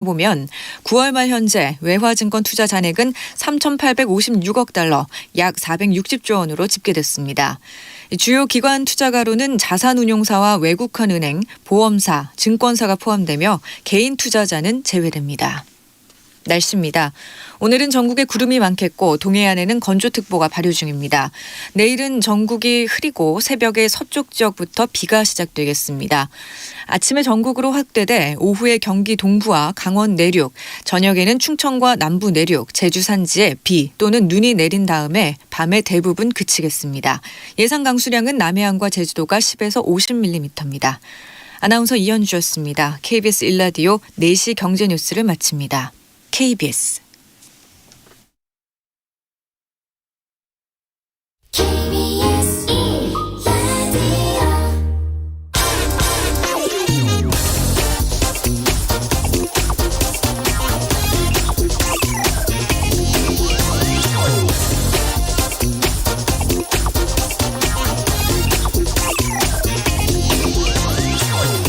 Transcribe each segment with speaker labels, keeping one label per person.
Speaker 1: 보면 9월 말 현재 외화증권 투자 잔액은 3,856억 달러, 약 460조 원으로 집계됐습니다. 주요 기관 투자가로는 자산운용사와 외국한 은행, 보험사, 증권사가 포함되며 개인 투자자는 제외됩니다. 날씨입니다. 오늘은 전국에 구름이 많겠고 동해안에는 건조특보가 발효 중입니다. 내일은 전국이 흐리고 새벽에 서쪽 지역부터 비가 시작되겠습니다. 아침에 전국으로 확대돼 오후에 경기 동부와 강원 내륙, 저녁에는 충청과 남부 내륙, 제주 산지에 비 또는 눈이 내린 다음에 밤에 대부분 그치겠습니다. 예상 강수량은 남해안과 제주도가 10에서 50mm입니다. 아나운서 이현주였습니다. KBS 1라디오 4시 경제뉴스를 마칩니다. KBS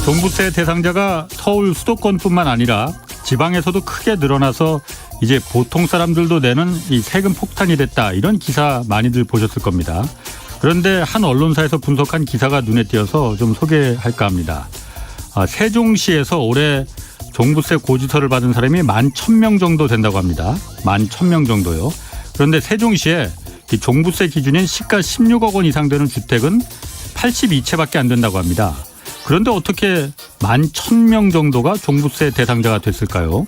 Speaker 2: 종부세 대상자가 서울 수도권뿐만 아니라 지방에서도 크게 늘어나서 이제 보통 사람들도 내는 이 세금 폭탄이 됐다, 이런 기사 많이들 보셨을 겁니다. 그런데 한 언론사에서 분석한 기사가 눈에 띄어서 좀 소개할까 합니다. 세종시에서 올해 종부세 고지서를 받은 사람이 11,000명 정도 된다고 합니다. 11,000명 정도요. 그런데 세종시에 이 종부세 기준인 시가 16억 원 이상 되는 주택은 82채밖에 안 된다고 합니다. 그런데 어떻게 11,000명 정도가 종부세 대상자가 됐을까요?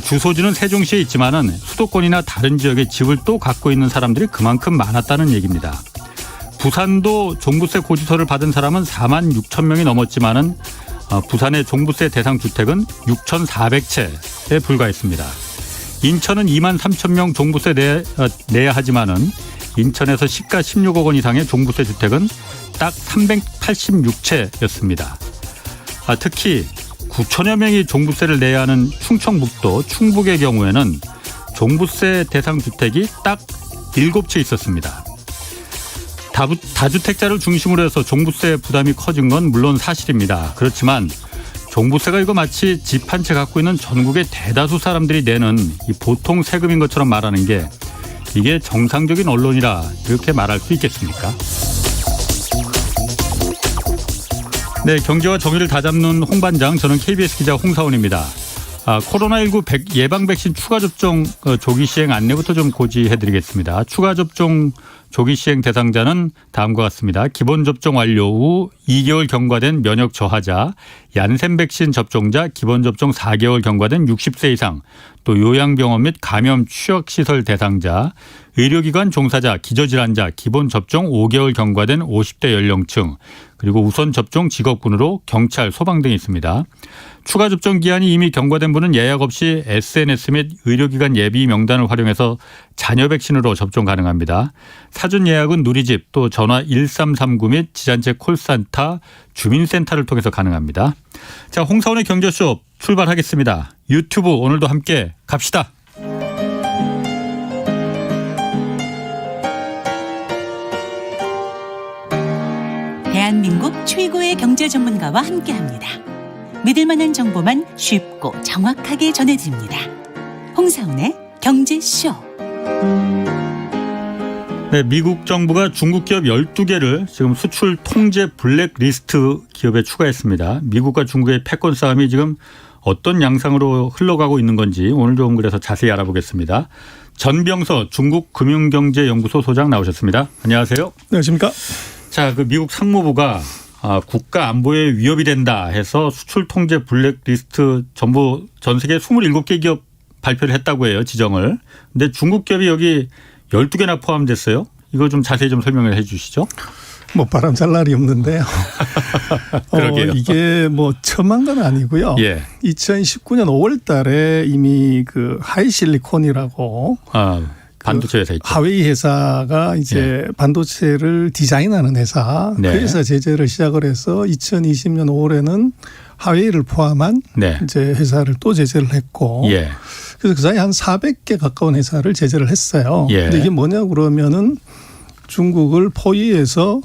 Speaker 2: 주소지는 세종시에 있지만은 수도권이나 다른 지역에 집을 또 갖고 있는 사람들이 그만큼 많았다는 얘기입니다. 부산도 종부세 고지서를 받은 사람은 46,000명이 넘었지만은 부산의 종부세 대상 주택은 6,400채에 불과했습니다. 인천은 23,000명 종부세 내야 하지만은 인천에서 시가 16억 원 이상의 종부세 주택은 딱 386채였습니다. 특히 9천여 명이 종부세를 내야 하는 충청북도 충북의 경우에는 종부세 대상 주택이 딱 7채 있었습니다. 다주택자를 중심으로 해서 종부세 부담이 커진 건 물론 사실입니다. 그렇지만 종부세가 이거 마치 집 한 채 갖고 있는 전국의 대다수 사람들이 내는 이 보통 세금인 것처럼 말하는 게 이게 정상적인 언론이라 이렇게 말할 수 있겠습니까? 네, 경제와 정의를 다잡는 홍반장, 저는 KBS 기자 홍사원입니다. 코로나19 예방 백신 추가 접종 조기 시행 안내부터 좀 고지해드리겠습니다. 추가 접종 조기 시행 대상자는 다음과 같습니다. 기본 접종 완료 후 2개월 경과된 면역 저하자, 얀센 백신 접종자, 기본 접종 4개월 경과된 60세 이상, 또 요양병원 및 감염 취약시설 대상자, 의료기관 종사자, 기저질환자, 기본 접종 5개월 경과된 50대 연령층, 그리고 우선 접종 직업군으로 경찰, 소방 등이 있습니다. 추가 접종 기한이 이미 경과된 분은 예약 없이 SNS 및 의료기관 예비 명단을 활용해서 자녀 백신으로 접종 가능합니다. 사전 예약은 누리집, 또 전화 1339 및 지자체 콜센터, 주민센터를 통해서 가능합니다. 자, 홍사원의 경제쇼 출발하겠습니다. 유튜브 오늘도 함께 갑시다.
Speaker 3: 대한민국 최고의 경제 전문가와 함께합니다. 믿을 만한 정보만 쉽고 정확하게 전해드립니다. 홍사훈의 경제쇼.
Speaker 2: 네, 미국 정부가 중국 기업 12개를 지금 수출 통제 블랙리스트 기업에 추가했습니다. 미국과 중국의 패권 싸움이 지금 어떤 양상으로 흘러가고 있는 건지 오늘 좀 그래서 자세히 알아보겠습니다. 전병서 중국금융경제연구소 소장 나오셨습니다. 안녕하세요.
Speaker 4: 안녕하십니까.
Speaker 2: 자, 그 미국 상무부가 국가 안보에 위협이 된다 해서 수출 통제 블랙리스트 전부 전 세계 27개 기업 발표를 했다고 해요, 지정을. 근데 중국 기업이 여기 12개나 포함됐어요. 이거 좀 자세히 좀 설명을 해 주시죠.
Speaker 4: 뭐 바람 잘 날이 없는데요.
Speaker 2: 그러게요.
Speaker 4: 이게 뭐 처음한 건 아니고요.
Speaker 2: 예.
Speaker 4: 2019년 5월 달에 이미 그 하이실리콘이라고
Speaker 2: 반도체 회사 있죠.
Speaker 4: 하웨이 회사가 이제 반도체를 디자인하는 회사.
Speaker 2: 네.
Speaker 4: 그 회사 제재를 시작을 해서 2020년 5월에는 하웨이를 포함한
Speaker 2: 네.
Speaker 4: 이제 회사를 또 제재를 했고.
Speaker 2: 예.
Speaker 4: 그래서 그 사이에 한 400개 가까운 회사를 제재를 했어요.
Speaker 2: 예.
Speaker 4: 근데 이게 뭐냐 그러면은 중국을 포위해서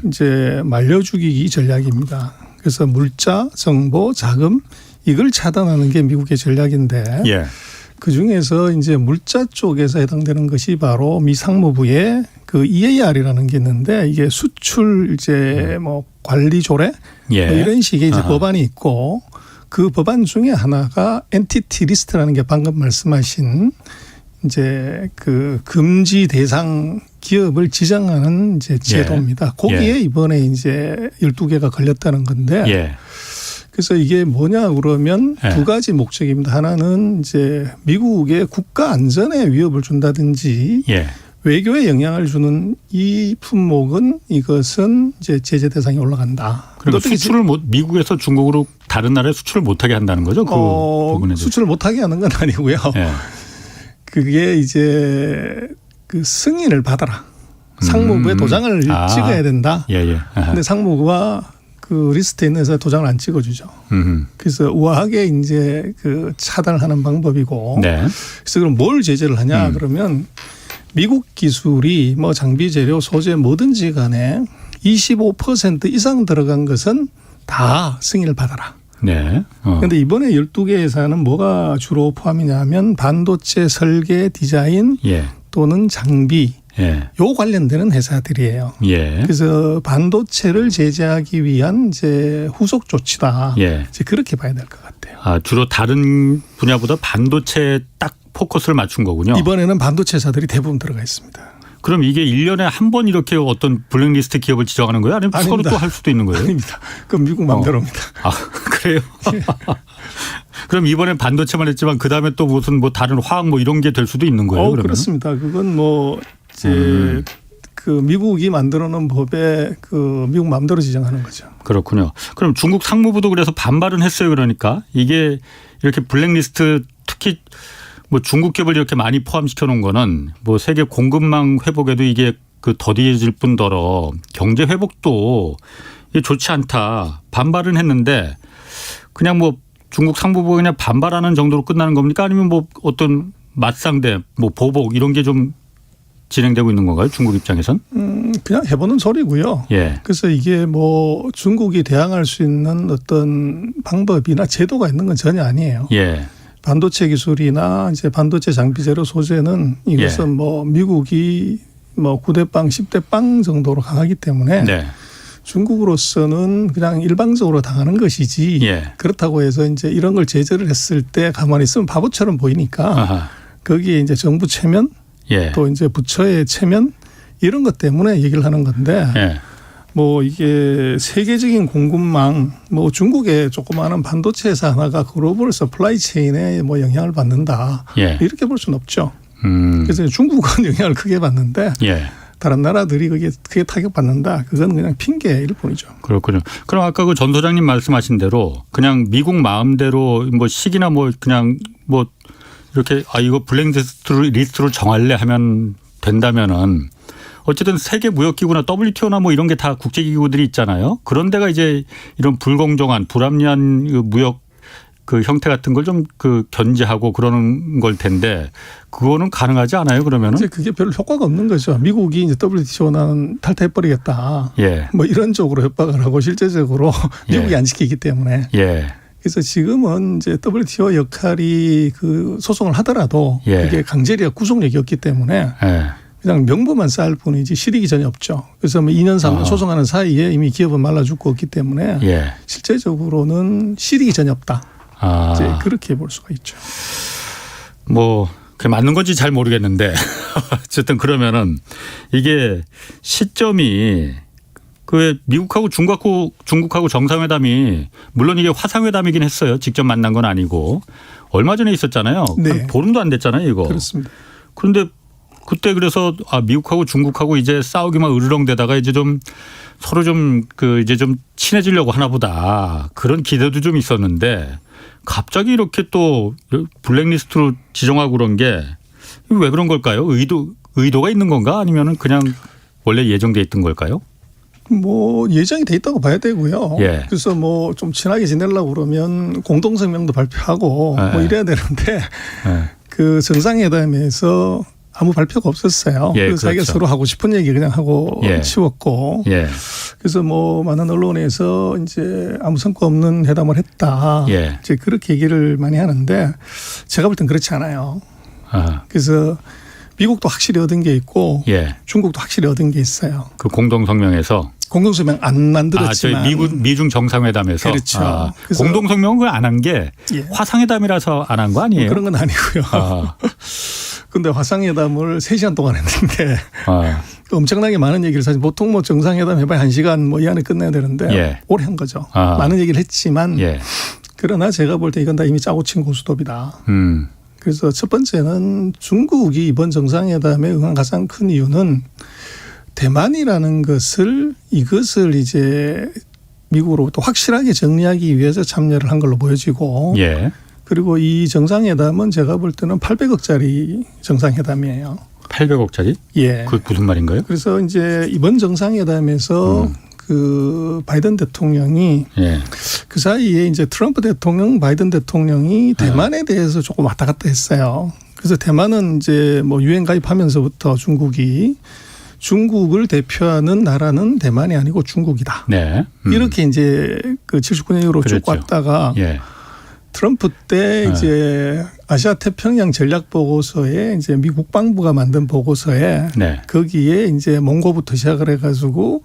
Speaker 4: 이제 말려 죽이기 전략입니다. 그래서 물자, 정보, 자금 이걸 차단하는 게 미국의 전략인데
Speaker 2: 예.
Speaker 4: 그 중에서 이제 물자 쪽에서 해당되는 것이 바로 미 상무부의 그 EAR이라는 게 있는데 이게 수출 이제 뭐 관리 조례
Speaker 2: 예.
Speaker 4: 뭐 이런 식의 이제
Speaker 2: 아하.
Speaker 4: 법안이 있고 그 법안 중에 하나가 엔티티 리스트라는 게 방금 말씀하신 이제 그 금지 대상 기업을 지정하는 이제 제도입니다. 거기에
Speaker 2: 예.
Speaker 4: 이번에 이제 12개가 걸렸다는 건데
Speaker 2: 예.
Speaker 4: 그래서 이게 뭐냐 그러면
Speaker 2: 예.
Speaker 4: 두 가지 목적입니다. 하나는 이제 미국의 국가 안전에 위협을 준다든지
Speaker 2: 예.
Speaker 4: 외교에 영향을 주는 이 품목은 이것은 이제 제재 대상에 올라간다.
Speaker 2: 그러니까
Speaker 4: 어떻게
Speaker 2: 수출을 못 미국에서 중국으로 다른 나라에 수출을 못하게 한다는 거죠. 그 부분에 대해서.
Speaker 4: 수출을 못하게 하는 건 아니고요.
Speaker 2: 예.
Speaker 4: 그게 이제 그 승인을 받아라. 상무부에 도장을
Speaker 2: 아.
Speaker 4: 찍어야 된다.
Speaker 2: 예. 예. 아하.
Speaker 4: 근데 상무부가 그 리스트에 있는 회사에 도장을 안 찍어주죠. 그래서 우아하게 이제 그 차단을 하는 방법이고.
Speaker 2: 네.
Speaker 4: 그래서 그럼 뭘 제재를 하냐 그러면 미국 기술이 뭐 장비 재료 소재 뭐든지 간에 25% 이상 들어간 것은 다 승인을 받아라.
Speaker 2: 네.
Speaker 4: 그런데 이번에 12개 회사는 뭐가 주로 포함이냐 하면 반도체 설계 디자인
Speaker 2: 예.
Speaker 4: 또는 장비
Speaker 2: 예.
Speaker 4: 요 관련되는 회사들이에요.
Speaker 2: 예.
Speaker 4: 그래서 반도체를 제재하기 위한 이제 후속 조치다.
Speaker 2: 예.
Speaker 4: 이제 그렇게 봐야 될 것 같아요.
Speaker 2: 아, 주로 다른 분야보다 반도체에 딱 포커스를 맞춘 거군요.
Speaker 4: 이번에는 반도체 회사들이 대부분 들어가 있습니다.
Speaker 2: 그럼 이게 1년에 한 번 이렇게 어떤 블랙리스트 기업을 지정하는 거예요? 아니면 서로
Speaker 4: 아닙니다.
Speaker 2: 또 할 수도 있는 거예요?
Speaker 4: 아닙니다. 그럼 미국 맘대로입니다.
Speaker 2: 아, 그래요? 그럼 이번엔 반도체만 했지만 그다음에 또 무슨 뭐 다른 화학 뭐 이런 게 될 수도 있는 거예요? 그러면?
Speaker 4: 그렇습니다. 그건 뭐 이제 그 미국이 만들어 놓은 법에 그 미국 마음대로 지정하는 거죠.
Speaker 2: 그렇군요. 그럼 중국 상무부도 그래서 반발은 했어요. 그러니까 이게 이렇게 블랙리스트 특히 뭐 중국 기업을 이렇게 많이 포함시켜 놓은 거는 뭐 세계 공급망 회복에도 이게 그 더디해질 뿐더러 경제 회복도 이게 좋지 않다. 반발은 했는데 그냥 뭐 중국 상무부가 그냥 반발하는 정도로 끝나는 겁니까? 아니면 뭐 어떤 맞상대 뭐 보복 이런 게 좀 진행되고 있는 건가요? 중국 입장에선?
Speaker 4: 그냥 해보는 소리고요.
Speaker 2: 예.
Speaker 4: 그래서 이게 뭐 중국이 대항할 수 있는 어떤 방법이나 제도가 있는 건 전혀 아니에요.
Speaker 2: 예.
Speaker 4: 반도체 기술이나 이제 반도체 장비 재료 소재는 이것은
Speaker 2: 예.
Speaker 4: 뭐 미국이 뭐 9대 빵, 10대 빵 정도로 강하기 때문에
Speaker 2: 네.
Speaker 4: 중국으로서는 그냥 일방적으로 당하는 것이지
Speaker 2: 예.
Speaker 4: 그렇다고 해서 이제 이런 걸 제재를 했을 때 가만히 있으면 바보처럼 보이니까
Speaker 2: 아하.
Speaker 4: 거기에 이제 정부 체면
Speaker 2: 예.
Speaker 4: 또 이제 부처의 체면 이런 것 때문에 얘기를 하는 건데
Speaker 2: 예.
Speaker 4: 뭐 이게 세계적인 공급망 뭐 중국의 조그마한 반도체 회사 하나가 글로벌 서플라이 체인에 뭐 영향을 받는다
Speaker 2: 예.
Speaker 4: 이렇게 볼 수는 없죠. 그래서 중국은 영향을 크게 받는데
Speaker 2: 예.
Speaker 4: 다른 나라들이 그게 크게 타격받는다. 그건 그냥 핑계일 뿐이죠.
Speaker 2: 그렇군요. 그럼 아까 그 전 소장님 말씀하신 대로 그냥 미국 마음대로 뭐 시기나 뭐 그냥 뭐 이렇게 이거 블랙리스트로 정할래 하면 된다면은 어쨌든 세계 무역기구나 WTO나 뭐 이런 게 다 국제기구들이 있잖아요. 그런 데가 이제 이런 불공정한 불합리한 그 무역 그 형태 같은 걸 좀 그 견제하고 그러는 걸 텐데 그거는 가능하지 않아요? 그러면은?
Speaker 4: 이제 그게 별로 효과가 없는 거죠. 미국이 이제 WTO는 탈퇴해버리겠다.
Speaker 2: 예.
Speaker 4: 뭐 이런 쪽으로 협박을 하고 실제적으로 미국이
Speaker 2: 예.
Speaker 4: 안 지키기 때문에.
Speaker 2: 예.
Speaker 4: 그래서 지금은 이제 WTO 역할이 그 소송을 하더라도
Speaker 2: 예.
Speaker 4: 그게 강제력 구속력이 없기 때문에
Speaker 2: 예.
Speaker 4: 그냥 명분만 쌓을 뿐이지 실익이 전혀 없죠. 그래서 뭐 2년 3년 소송하는 사이에 이미 기업은 말라 죽고 없기 때문에
Speaker 2: 예.
Speaker 4: 실제적으로는 실익이 전혀 없다. 이제 그렇게 볼 수가 있죠.
Speaker 2: 뭐 그게 맞는 건지 잘 모르겠는데 어쨌든 그러면은 이게 시점이 그 미국하고 중국하고 정상회담이 물론 이게 화상회담이긴 했어요. 직접 만난 건 아니고 얼마 전에 있었잖아요.
Speaker 4: 네.
Speaker 2: 한 보름도 안 됐잖아요, 이거.
Speaker 4: 그렇습니다.
Speaker 2: 그런데 그때 그래서 미국하고 중국하고 이제 싸우기만 으르렁대다가 이제 좀 서로 좀 그 이제 좀 친해지려고 하나 보다 그런 기대도 좀 있었는데 갑자기 이렇게 또 블랙리스트로 지정하고 그런 게 왜 그런 걸까요? 의도가 있는 건가? 아니면은 그냥 원래 예정돼 있던 걸까요?
Speaker 4: 뭐 예정이 돼 있다고 봐야 되고요.
Speaker 2: 예.
Speaker 4: 그래서 뭐 좀 친하게 지내려고 그러면 공동성명도 발표하고
Speaker 2: 예.
Speaker 4: 뭐 이래야 되는데
Speaker 2: 예.
Speaker 4: 그 정상회담에서 아무 발표가 없었어요.
Speaker 2: 예,
Speaker 4: 그래서 자기가
Speaker 2: 그렇죠.
Speaker 4: 서로 하고 싶은 얘기 그냥 하고
Speaker 2: 예.
Speaker 4: 치웠고.
Speaker 2: 예.
Speaker 4: 그래서 뭐 많은 언론에서 이제 아무 성과 없는 회담을 했다.
Speaker 2: 예.
Speaker 4: 이제 그렇게 얘기를 많이 하는데 제가 볼 땐 그렇지 않아요.
Speaker 2: 아,
Speaker 4: 그래서 미국도 확실히 얻은 게 있고
Speaker 2: 예.
Speaker 4: 중국도 확실히 얻은 게 있어요.
Speaker 2: 그 공동 성명에서
Speaker 4: 공동성명 안 만들었지만
Speaker 2: 저희 미중 정상회담에서
Speaker 4: 그렇죠. 그래서
Speaker 2: 공동 성명을 안 한 게
Speaker 4: 예.
Speaker 2: 화상회담이라서 안 한 거 아니에요?
Speaker 4: 그런 건 아니고요.
Speaker 2: 아,
Speaker 4: 근데 화상회담을 3시간 동안 했는데
Speaker 2: 아,
Speaker 4: 엄청나게 많은 얘기를 사실 보통 뭐 정상회담 해봐야 1시간 뭐 이 안에 끝내야 되는데
Speaker 2: 예.
Speaker 4: 오래 한 거죠.
Speaker 2: 아.
Speaker 4: 많은 얘기를 했지만
Speaker 2: 예.
Speaker 4: 그러나 제가 볼 때 이건 다 이미 짜고 친 고스톱이다. 그래서 첫 번째는 중국이 이번 정상회담에 응한 가장 큰 이유는 대만이라는 것을 이것을 이제 미국으로부터 확실하게 정리하기 위해서 참여를 한 걸로 보여지고
Speaker 2: 예.
Speaker 4: 그리고 이 정상회담은 제가 볼 때는 800억짜리 정상회담이에요.
Speaker 2: 800억짜리?
Speaker 4: 예.
Speaker 2: 그 무슨 말인가요?
Speaker 4: 그래서 이제 이번 정상회담에서 그 바이든 대통령이
Speaker 2: 예.
Speaker 4: 그 사이에 이제 트럼프 대통령, 바이든 대통령이 대만에 대해서 조금 왔다 갔다 했어요. 그래서 대만은 이제 뭐 유엔 가입하면서부터 중국을 대표하는 나라는 대만이 아니고 중국이다.
Speaker 2: 네.
Speaker 4: 이렇게 이제 그 79년 이후로 쭉
Speaker 2: 그랬죠.
Speaker 4: 왔다가
Speaker 2: 예.
Speaker 4: 트럼프 때 이제 아시아 태평양 전략 보고서에 이제 미 국방부가 만든 보고서에
Speaker 2: 네.
Speaker 4: 거기에 이제 몽고부터 시작을 해가지고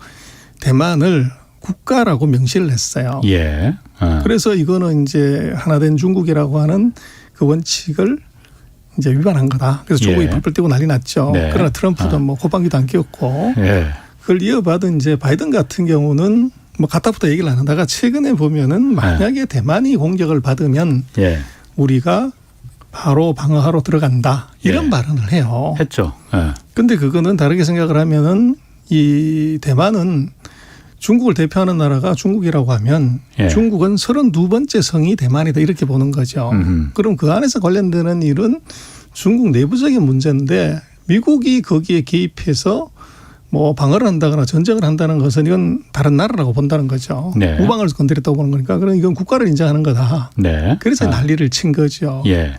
Speaker 4: 대만을 국가라고 명시를 했어요.
Speaker 2: 예.
Speaker 4: 그래서 이거는 이제 하나된 중국이라고 하는 그 원칙을 이제 위반한 거다. 그래서 중국이
Speaker 2: 예.
Speaker 4: 펄펄 뛰고 난리 났죠.
Speaker 2: 네.
Speaker 4: 그러나 트럼프도 뭐 호방기도 안 끼웠고
Speaker 2: 예.
Speaker 4: 그걸 이어받은 이제 바이든 같은 경우는 뭐 갖다부터 얘기를 안 하다가 최근에 보면은 만약에 대만이 공격을 받으면
Speaker 2: 예.
Speaker 4: 우리가 바로 방어하러 들어간다. 이런
Speaker 2: 예.
Speaker 4: 발언을 해요.
Speaker 2: 했죠. 예.
Speaker 4: 근데 그거는 다르게 생각을 하면은 이 대만은 중국을 대표하는 나라가 중국이라고 하면
Speaker 2: 예.
Speaker 4: 중국은 32번째 성이 대만이다 이렇게 보는 거죠. 그럼 그 안에서 관련되는 일은 중국 내부적인 문제인데 미국이 거기에 개입해서 뭐 방어를 한다거나 전쟁을 한다는 것은 이건 다른 나라라고 본다는 거죠.
Speaker 2: 네.
Speaker 4: 우방을 건드렸다고 보는 거니까 그럼 이건 국가를 인정하는 거다.
Speaker 2: 네.
Speaker 4: 그래서 난리를 친 거죠.
Speaker 2: 예.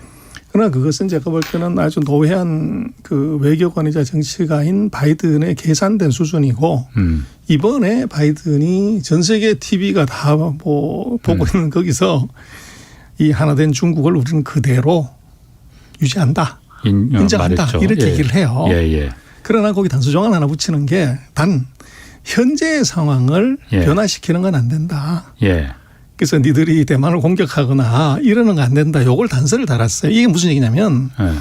Speaker 4: 그러나 그것은 제가 볼 때는 아주 노회한 그 외교관이자 정치가인 바이든의 계산된 수준이고 이번에 바이든이 전 세계 TV가 다 뭐 보고 있는 거기서 이 하나된 중국을 우리는 그대로 유지한다. 인정한다.
Speaker 2: 말했죠.
Speaker 4: 이렇게
Speaker 2: 예.
Speaker 4: 얘기를 해요.
Speaker 2: 예. 예.
Speaker 4: 그러나 거기 단수조항 하나 붙이는 게 단 현재의 상황을
Speaker 2: 예.
Speaker 4: 변화시키는 건 안 된다.
Speaker 2: 예.
Speaker 4: 그래서 니들이 대만을 공격하거나 이러는 거 안 된다. 요걸 단서를 달았어요. 이게 무슨 얘기냐면
Speaker 2: 예.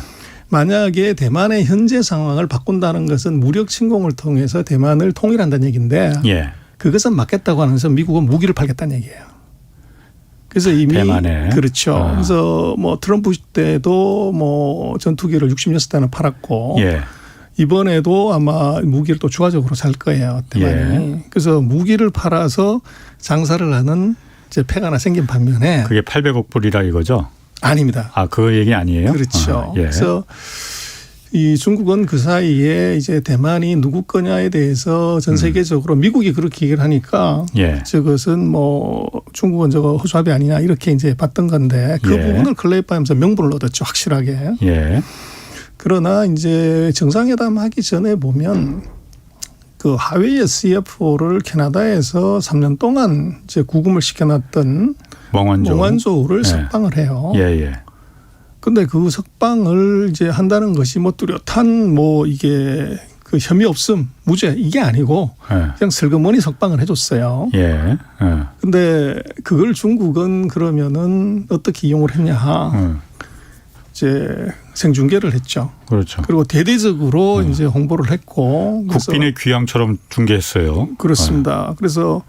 Speaker 4: 만약에 대만의 현재 상황을 바꾼다는 것은 무력 침공을 통해서 대만을 통일한다는 얘기인데
Speaker 2: 예.
Speaker 4: 그것은 맞겠다고 하면서 미국은 무기를 팔겠다는 얘기예요. 그래서 이미
Speaker 2: 대만에.
Speaker 4: 그렇죠. 그래서 뭐 트럼프 때도 뭐 전투기를 66대나 팔았고
Speaker 2: 예.
Speaker 4: 이번에도 아마 무기를 또 추가적으로 살 거예요. 대만이.
Speaker 2: 예.
Speaker 4: 그래서 무기를 팔아서 장사를 하는 이제 폐가 하나 생긴 반면에
Speaker 2: 그게 800억 불이라 이거죠?
Speaker 4: 아닙니다.
Speaker 2: 아, 그 얘기 아니에요?
Speaker 4: 그렇죠.
Speaker 2: 예.
Speaker 4: 그래서 이 중국은 그 사이에 이제 대만이 누구 거냐에 대해서 전 세계적으로 미국이 그렇게 얘기를 하니까
Speaker 2: 예.
Speaker 4: 저것은 뭐 중국은 저거 허수아비 아니냐 이렇게 이제 봤던 건데 그
Speaker 2: 예.
Speaker 4: 부분을 클레이파하면서 명분을 얻었죠. 확실하게.
Speaker 2: 예.
Speaker 4: 그러나 이제 정상회담 하기 전에 보면 그 하웨이의 CFO를 캐나다에서 3년 동안 이제 구금을 시켜놨던 몽환조우를
Speaker 2: 예.
Speaker 4: 석방을 해요.
Speaker 2: 예, 예.
Speaker 4: 근데 그 석방을 이제 한다는 것이 뭐 뚜렷한 뭐 이게 그 혐의 없음, 무죄 이게 아니고
Speaker 2: 예.
Speaker 4: 그냥 슬그머니 석방을 해줬어요.
Speaker 2: 예. 예.
Speaker 4: 근데 그걸 중국은 그러면은 어떻게 이용을 했냐. 이제 생중계를 했죠.
Speaker 2: 그렇죠.
Speaker 4: 그리고 대대적으로 이제 홍보를 했고.
Speaker 2: 국빈의 귀향처럼 중계했어요.
Speaker 4: 그렇습니다. 그래서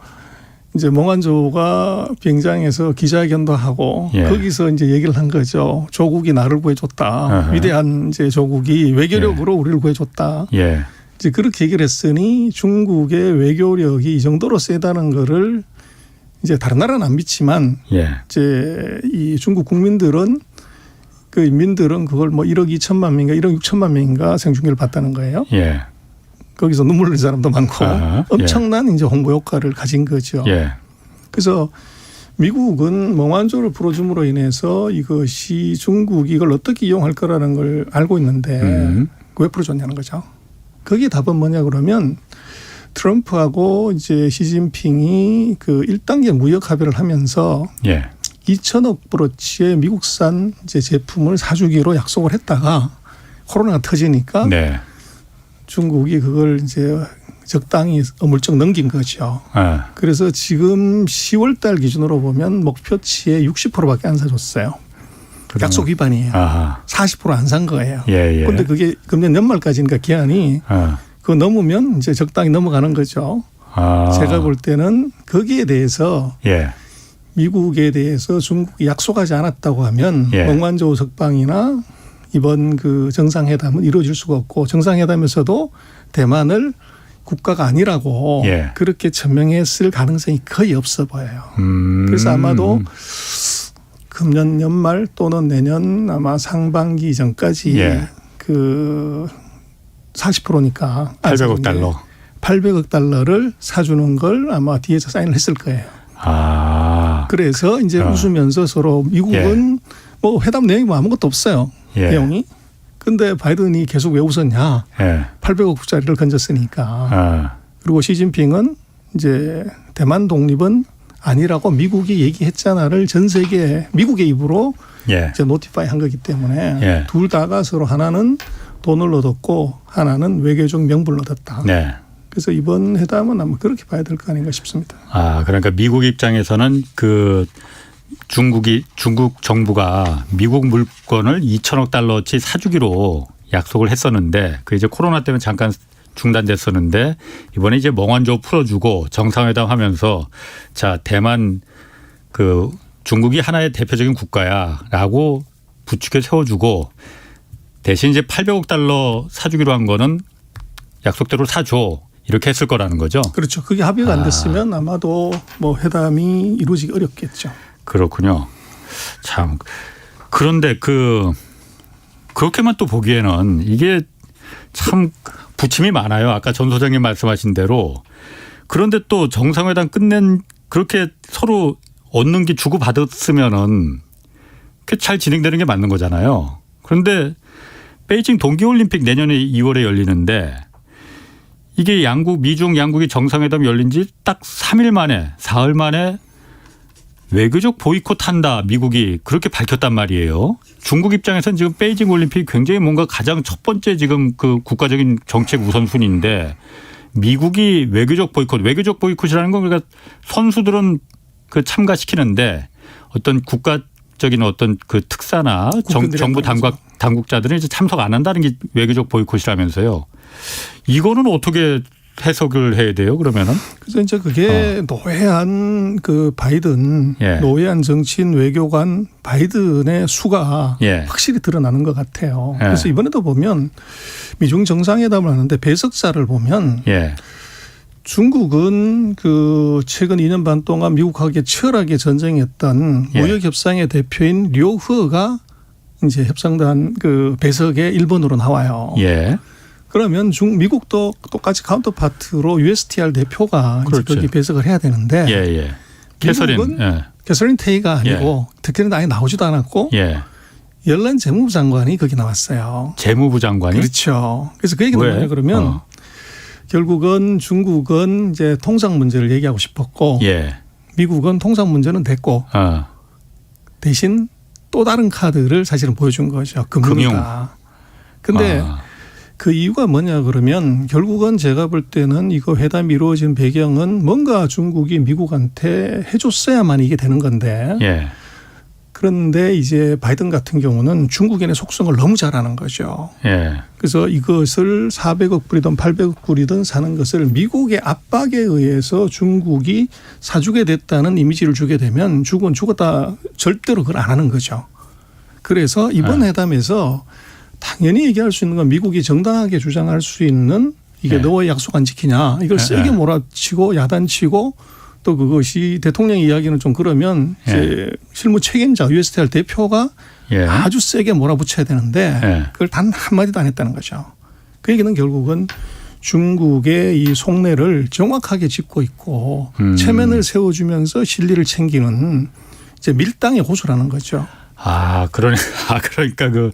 Speaker 4: 이제 몽환조가 비행장에서 기자회견도 하고
Speaker 2: 예.
Speaker 4: 거기서 이제 얘기를 한 거죠. 조국이 나를 구해줬다.
Speaker 2: 아하.
Speaker 4: 위대한 이제 조국이 외교력으로 우리를 구해줬다.
Speaker 2: 예.
Speaker 4: 이제 그렇게 얘기를 했으니 중국의 외교력이 이 정도로 세다는 거를 이제 다른 나라는 안 믿지만
Speaker 2: 예.
Speaker 4: 이제 이 중국 국민들은 그 인민들은 그걸 뭐 1억 2천만 명인가 1억 6천만 명인가 생중계를 봤다는 거예요.
Speaker 2: 예.
Speaker 4: 거기서 눈물 흘리는 사람도 많고
Speaker 2: 아하.
Speaker 4: 엄청난 이제 홍보 효과를 가진 거죠.
Speaker 2: 예.
Speaker 4: 그래서 미국은 몽환조를 풀어줌으로 인해서 이것이 중국이 이걸 어떻게 이용할 거라는 걸 알고 있는데 왜 풀어줬냐는 거죠. 거기에 답은 뭐냐 그러면 트럼프하고 이제 시진핑이 그 1단계 무역 합의를 하면서
Speaker 2: 예.
Speaker 4: 2천억 불어치의 미국산 이제 제품을 사주기로 약속을 했다가 코로나가 터지니까
Speaker 2: 네.
Speaker 4: 중국이 그걸 이제 적당히 어물쩍 넘긴 거죠.
Speaker 2: 아.
Speaker 4: 그래서 지금 10월 달 기준으로 보면 목표치의 60%밖에 안 사줬어요.
Speaker 2: 그러면-
Speaker 4: 약속 위반이에요.
Speaker 2: 아하.
Speaker 4: 40% 안 산 거예요.
Speaker 2: 예, 예.
Speaker 4: 그런데 그게 금년 연말까지니까 기한이
Speaker 2: 아.
Speaker 4: 그거 넘으면 이제 적당히 넘어가는 거죠.
Speaker 2: 아.
Speaker 4: 제가 볼 때는 거기에 대해서
Speaker 2: 예.
Speaker 4: 미국에 대해서 중국이 약속하지 않았다고 하면
Speaker 2: 예.
Speaker 4: 孟晚舟석방이나 이번 그 정상회담은 이루어질 수가 없고 정상회담에서도 대만을 국가가 아니라고
Speaker 2: 예.
Speaker 4: 그렇게 천명했을 가능성이 거의 없어 보여요. 그래서 아마도 금년 연말 또는 내년 아마 상반기 전까지
Speaker 2: 예.
Speaker 4: 그 40%니까
Speaker 2: 800억 달러.
Speaker 4: 800억 달러를 사주는 걸 아마 뒤에서 사인을 했을 거예요.
Speaker 2: 아.
Speaker 4: 그래서 이제 웃으면서 서로 미국은 뭐 회담 내용이 뭐 아무것도 없어요.
Speaker 2: 예.
Speaker 4: 내용이. 근데 바이든이 계속 왜 웃었냐.
Speaker 2: 예.
Speaker 4: 800억짜리를 건졌으니까.
Speaker 2: 아.
Speaker 4: 그리고 시진핑은 이제 대만 독립은 아니라고 미국이 얘기했잖아를 전 세계 미국의 입으로
Speaker 2: 예.
Speaker 4: 이제 노티파이 한 거기 때문에
Speaker 2: 예.
Speaker 4: 둘 다가 서로 하나는 돈을 얻었고 하나는 외교적 명분을 얻었다.
Speaker 2: 네.
Speaker 4: 그래서 이번 회담은 아마 그렇게 봐야 될 거 아닌가 싶습니다.
Speaker 2: 아, 그러니까 미국 입장에서는 그 중국 정부가 미국 물건을 2천억 달러치 사주기로 약속을 했었는데 그 이제 코로나 때문에 잠깐 중단됐었는데 이번에 이제孟晚舟 풀어주고 정상회담 하면서 자, 대만 그 중국이 하나의 대표적인 국가야라고 부축해 세워주고 대신 이제 800억 달러 사주기로 한 거는 약속대로 사줘. 이렇게 했을 거라는 거죠.
Speaker 4: 그렇죠. 그게 합의가 안 됐으면 아마도 뭐 회담이 이루어지기 어렵겠죠.
Speaker 2: 그렇군요. 참. 그런데 그렇게만 또 보기에는 이게 참 부침이 많아요. 아까 전 소장님 말씀하신 대로. 그런데 또 정상회담 끝낸 그렇게 서로 얻는 게 주고받았으면은 잘 진행되는 게 맞는 거잖아요. 그런데 베이징 동계올림픽 내년에 2월에 열리는데 이게 미중 양국이 정상회담 열린 지 딱 3일 만에, 사흘 만에 외교적 보이콧한다 미국이 그렇게 밝혔단 말이에요. 중국 입장에서는 지금 베이징 올림픽이 굉장히 뭔가 가장 첫 번째 지금 그 국가적인 정책 우선순위인데 미국이 외교적 보이콧이라는 건 그러니까 선수들은 그 참가시키는데 어떤 국가적인 어떤 그 특사나 정부 당국자들은 이제 참석 안 한다는 게 외교적 보이콧이라면서요. 이거는 어떻게 해석을 해야 돼요, 그러면은?
Speaker 4: 그래서 이제 그게 노회한 그 바이든,
Speaker 2: 예.
Speaker 4: 노회한 정치인 외교관 바이든의 수가
Speaker 2: 예.
Speaker 4: 확실히 드러나는 것 같아요.
Speaker 2: 예.
Speaker 4: 그래서 이번에도 보면 미중 정상회담을 하는데 배석자를 보면
Speaker 2: 예.
Speaker 4: 중국은 그 최근 2년 반 동안 미국하고 치열하게 전쟁했던
Speaker 2: 예.
Speaker 4: 무역협상의 대표인 류허가 이제 협상단 그 배석에 일본으로 나와요.
Speaker 2: 예.
Speaker 4: 그러면 미국도 똑같이 카운터파트로 USTR 대표가 이제
Speaker 2: 그렇죠.
Speaker 4: 거기 배석을 해야 되는데
Speaker 2: 예. 예.
Speaker 4: 캐서린 테이가 아니고 특히는 아예 나오지도 않았고
Speaker 2: 예.
Speaker 4: 열란 재무부 장관이 거기 나왔어요.
Speaker 2: 재무부 장관이?
Speaker 4: 그렇죠. 그래서 그 얘기는
Speaker 2: 왜?
Speaker 4: 뭐냐 그러면 결국은 중국은 이제 통상 문제를 얘기하고 싶었고
Speaker 2: 예.
Speaker 4: 미국은 통상 문제는 됐고 대신 또 다른 카드를 사실은 보여준 거죠. 금융이다. 근데 그 이유가 뭐냐 그러면 결국은 제가 볼 때는 이거 회담이 이루어진 배경은 뭔가 중국이 미국한테 해줬어야만 이게 되는 건데
Speaker 2: 예.
Speaker 4: 그런데 이제 바이든 같은 경우는 중국인의 속성을 너무 잘 아는 거죠.
Speaker 2: 예.
Speaker 4: 그래서 이것을 400억 불이든 800억 불이든 사는 것을 미국의 압박에 의해서 중국이 사주게 됐다는 이미지를 주게 되면 중국은 죽었다 절대로 그걸 안 하는 거죠. 그래서 이번 회담에서 당연히 얘기할 수 있는 건 미국이 정당하게 주장할 수 있는 이게 너의 약속 안 지키냐 이걸 세게 몰아치고 야단치고 또 그것이 대통령 이야기는 좀 그러면 이제 실무 책임자 USTR 대표가 아주 세게 몰아붙여야 되는데 그걸 단 한마디도 안 했다는 거죠. 그 얘기는 결국은 중국의 이 속내를 정확하게 짚고 있고 체면을 세워주면서 실리를 챙기는 이제 밀당의 고수라는 거죠.
Speaker 2: 그러니까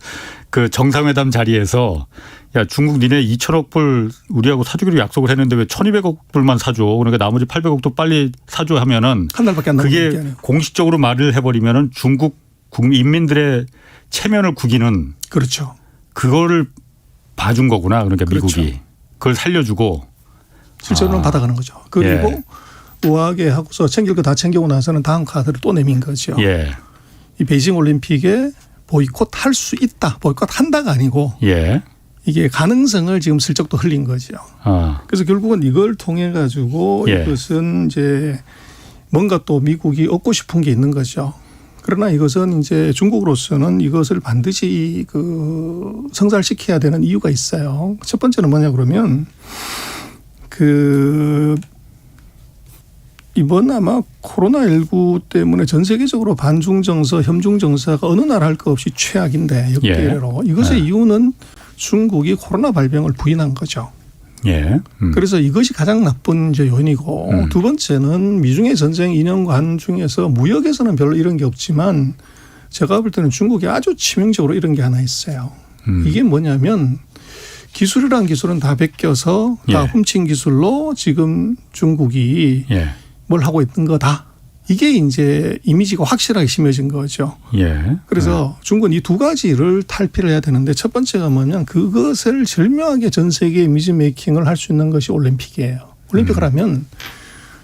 Speaker 2: 그 정상회담 자리에서 야, 중국 니네 2천억 불 우리하고 사주기로 약속을 했는데 왜 1,200억 불만 사줘? 그러니까 나머지 800억도 빨리 사줘 하면은
Speaker 4: 한 달밖에 안 남은 게
Speaker 2: 그게
Speaker 4: 아니에요.
Speaker 2: 공식적으로 말을 해버리면은 중국 인민들의 체면을 구기는
Speaker 4: 그렇죠.
Speaker 2: 그거를 봐준 거구나. 그러니까
Speaker 4: 그렇죠.
Speaker 2: 미국이 그걸 살려주고
Speaker 4: 실제로는 받아가는 거죠. 그리고
Speaker 2: 예.
Speaker 4: 우아하게 하고서 챙길 거 다 챙기고 나서는 다음 카드를 또 내민 거죠.
Speaker 2: 예.
Speaker 4: 이 베이징 올림픽에 보이콧할 수 있다. 보이콧한다가 아니고
Speaker 2: 예.
Speaker 4: 이게 가능성을 지금 슬쩍 또 흘린 거죠. 그래서 결국은 이걸 통해 가지고
Speaker 2: 예.
Speaker 4: 이것은 이제 뭔가 또 미국이 얻고 싶은 게 있는 거죠. 그러나 이것은 이제 중국으로서는 이것을 반드시 성사시켜야 되는 이유가 있어요. 첫 번째는 뭐냐 그러면 이번 아마 코로나19 때문에 전 세계적으로 반중 정서, 협중 정서가 어느 나라 할 것 없이 최악인데 역대로 이것의 이유는 중국이 코로나 발병을 부인한 거죠.
Speaker 2: 예.
Speaker 4: 그래서 이것이 가장 나쁜 이제 요인이고 두 번째는 미중의 전쟁 2년간 중에서 무역에서는 별로 이런 게 없지만 제가 볼 때는 중국이 아주 치명적으로 이런 게 하나 있어요. 이게 뭐냐면 기술이란 기술은 다 베껴서 다
Speaker 2: 예.
Speaker 4: 훔친 기술로 지금 중국이
Speaker 2: 예.
Speaker 4: 뭘 하고 있는 거다. 이게 이제 이미지가 확실하게 심해진 거죠.
Speaker 2: 예.
Speaker 4: 그래서 중국은 이 두 가지를 탈피를 해야 되는데 첫 번째가 뭐냐면 그것을 절묘하게 전 세계 이미지 메이킹을 할 수 있는 것이 올림픽이에요. 올림픽을 하면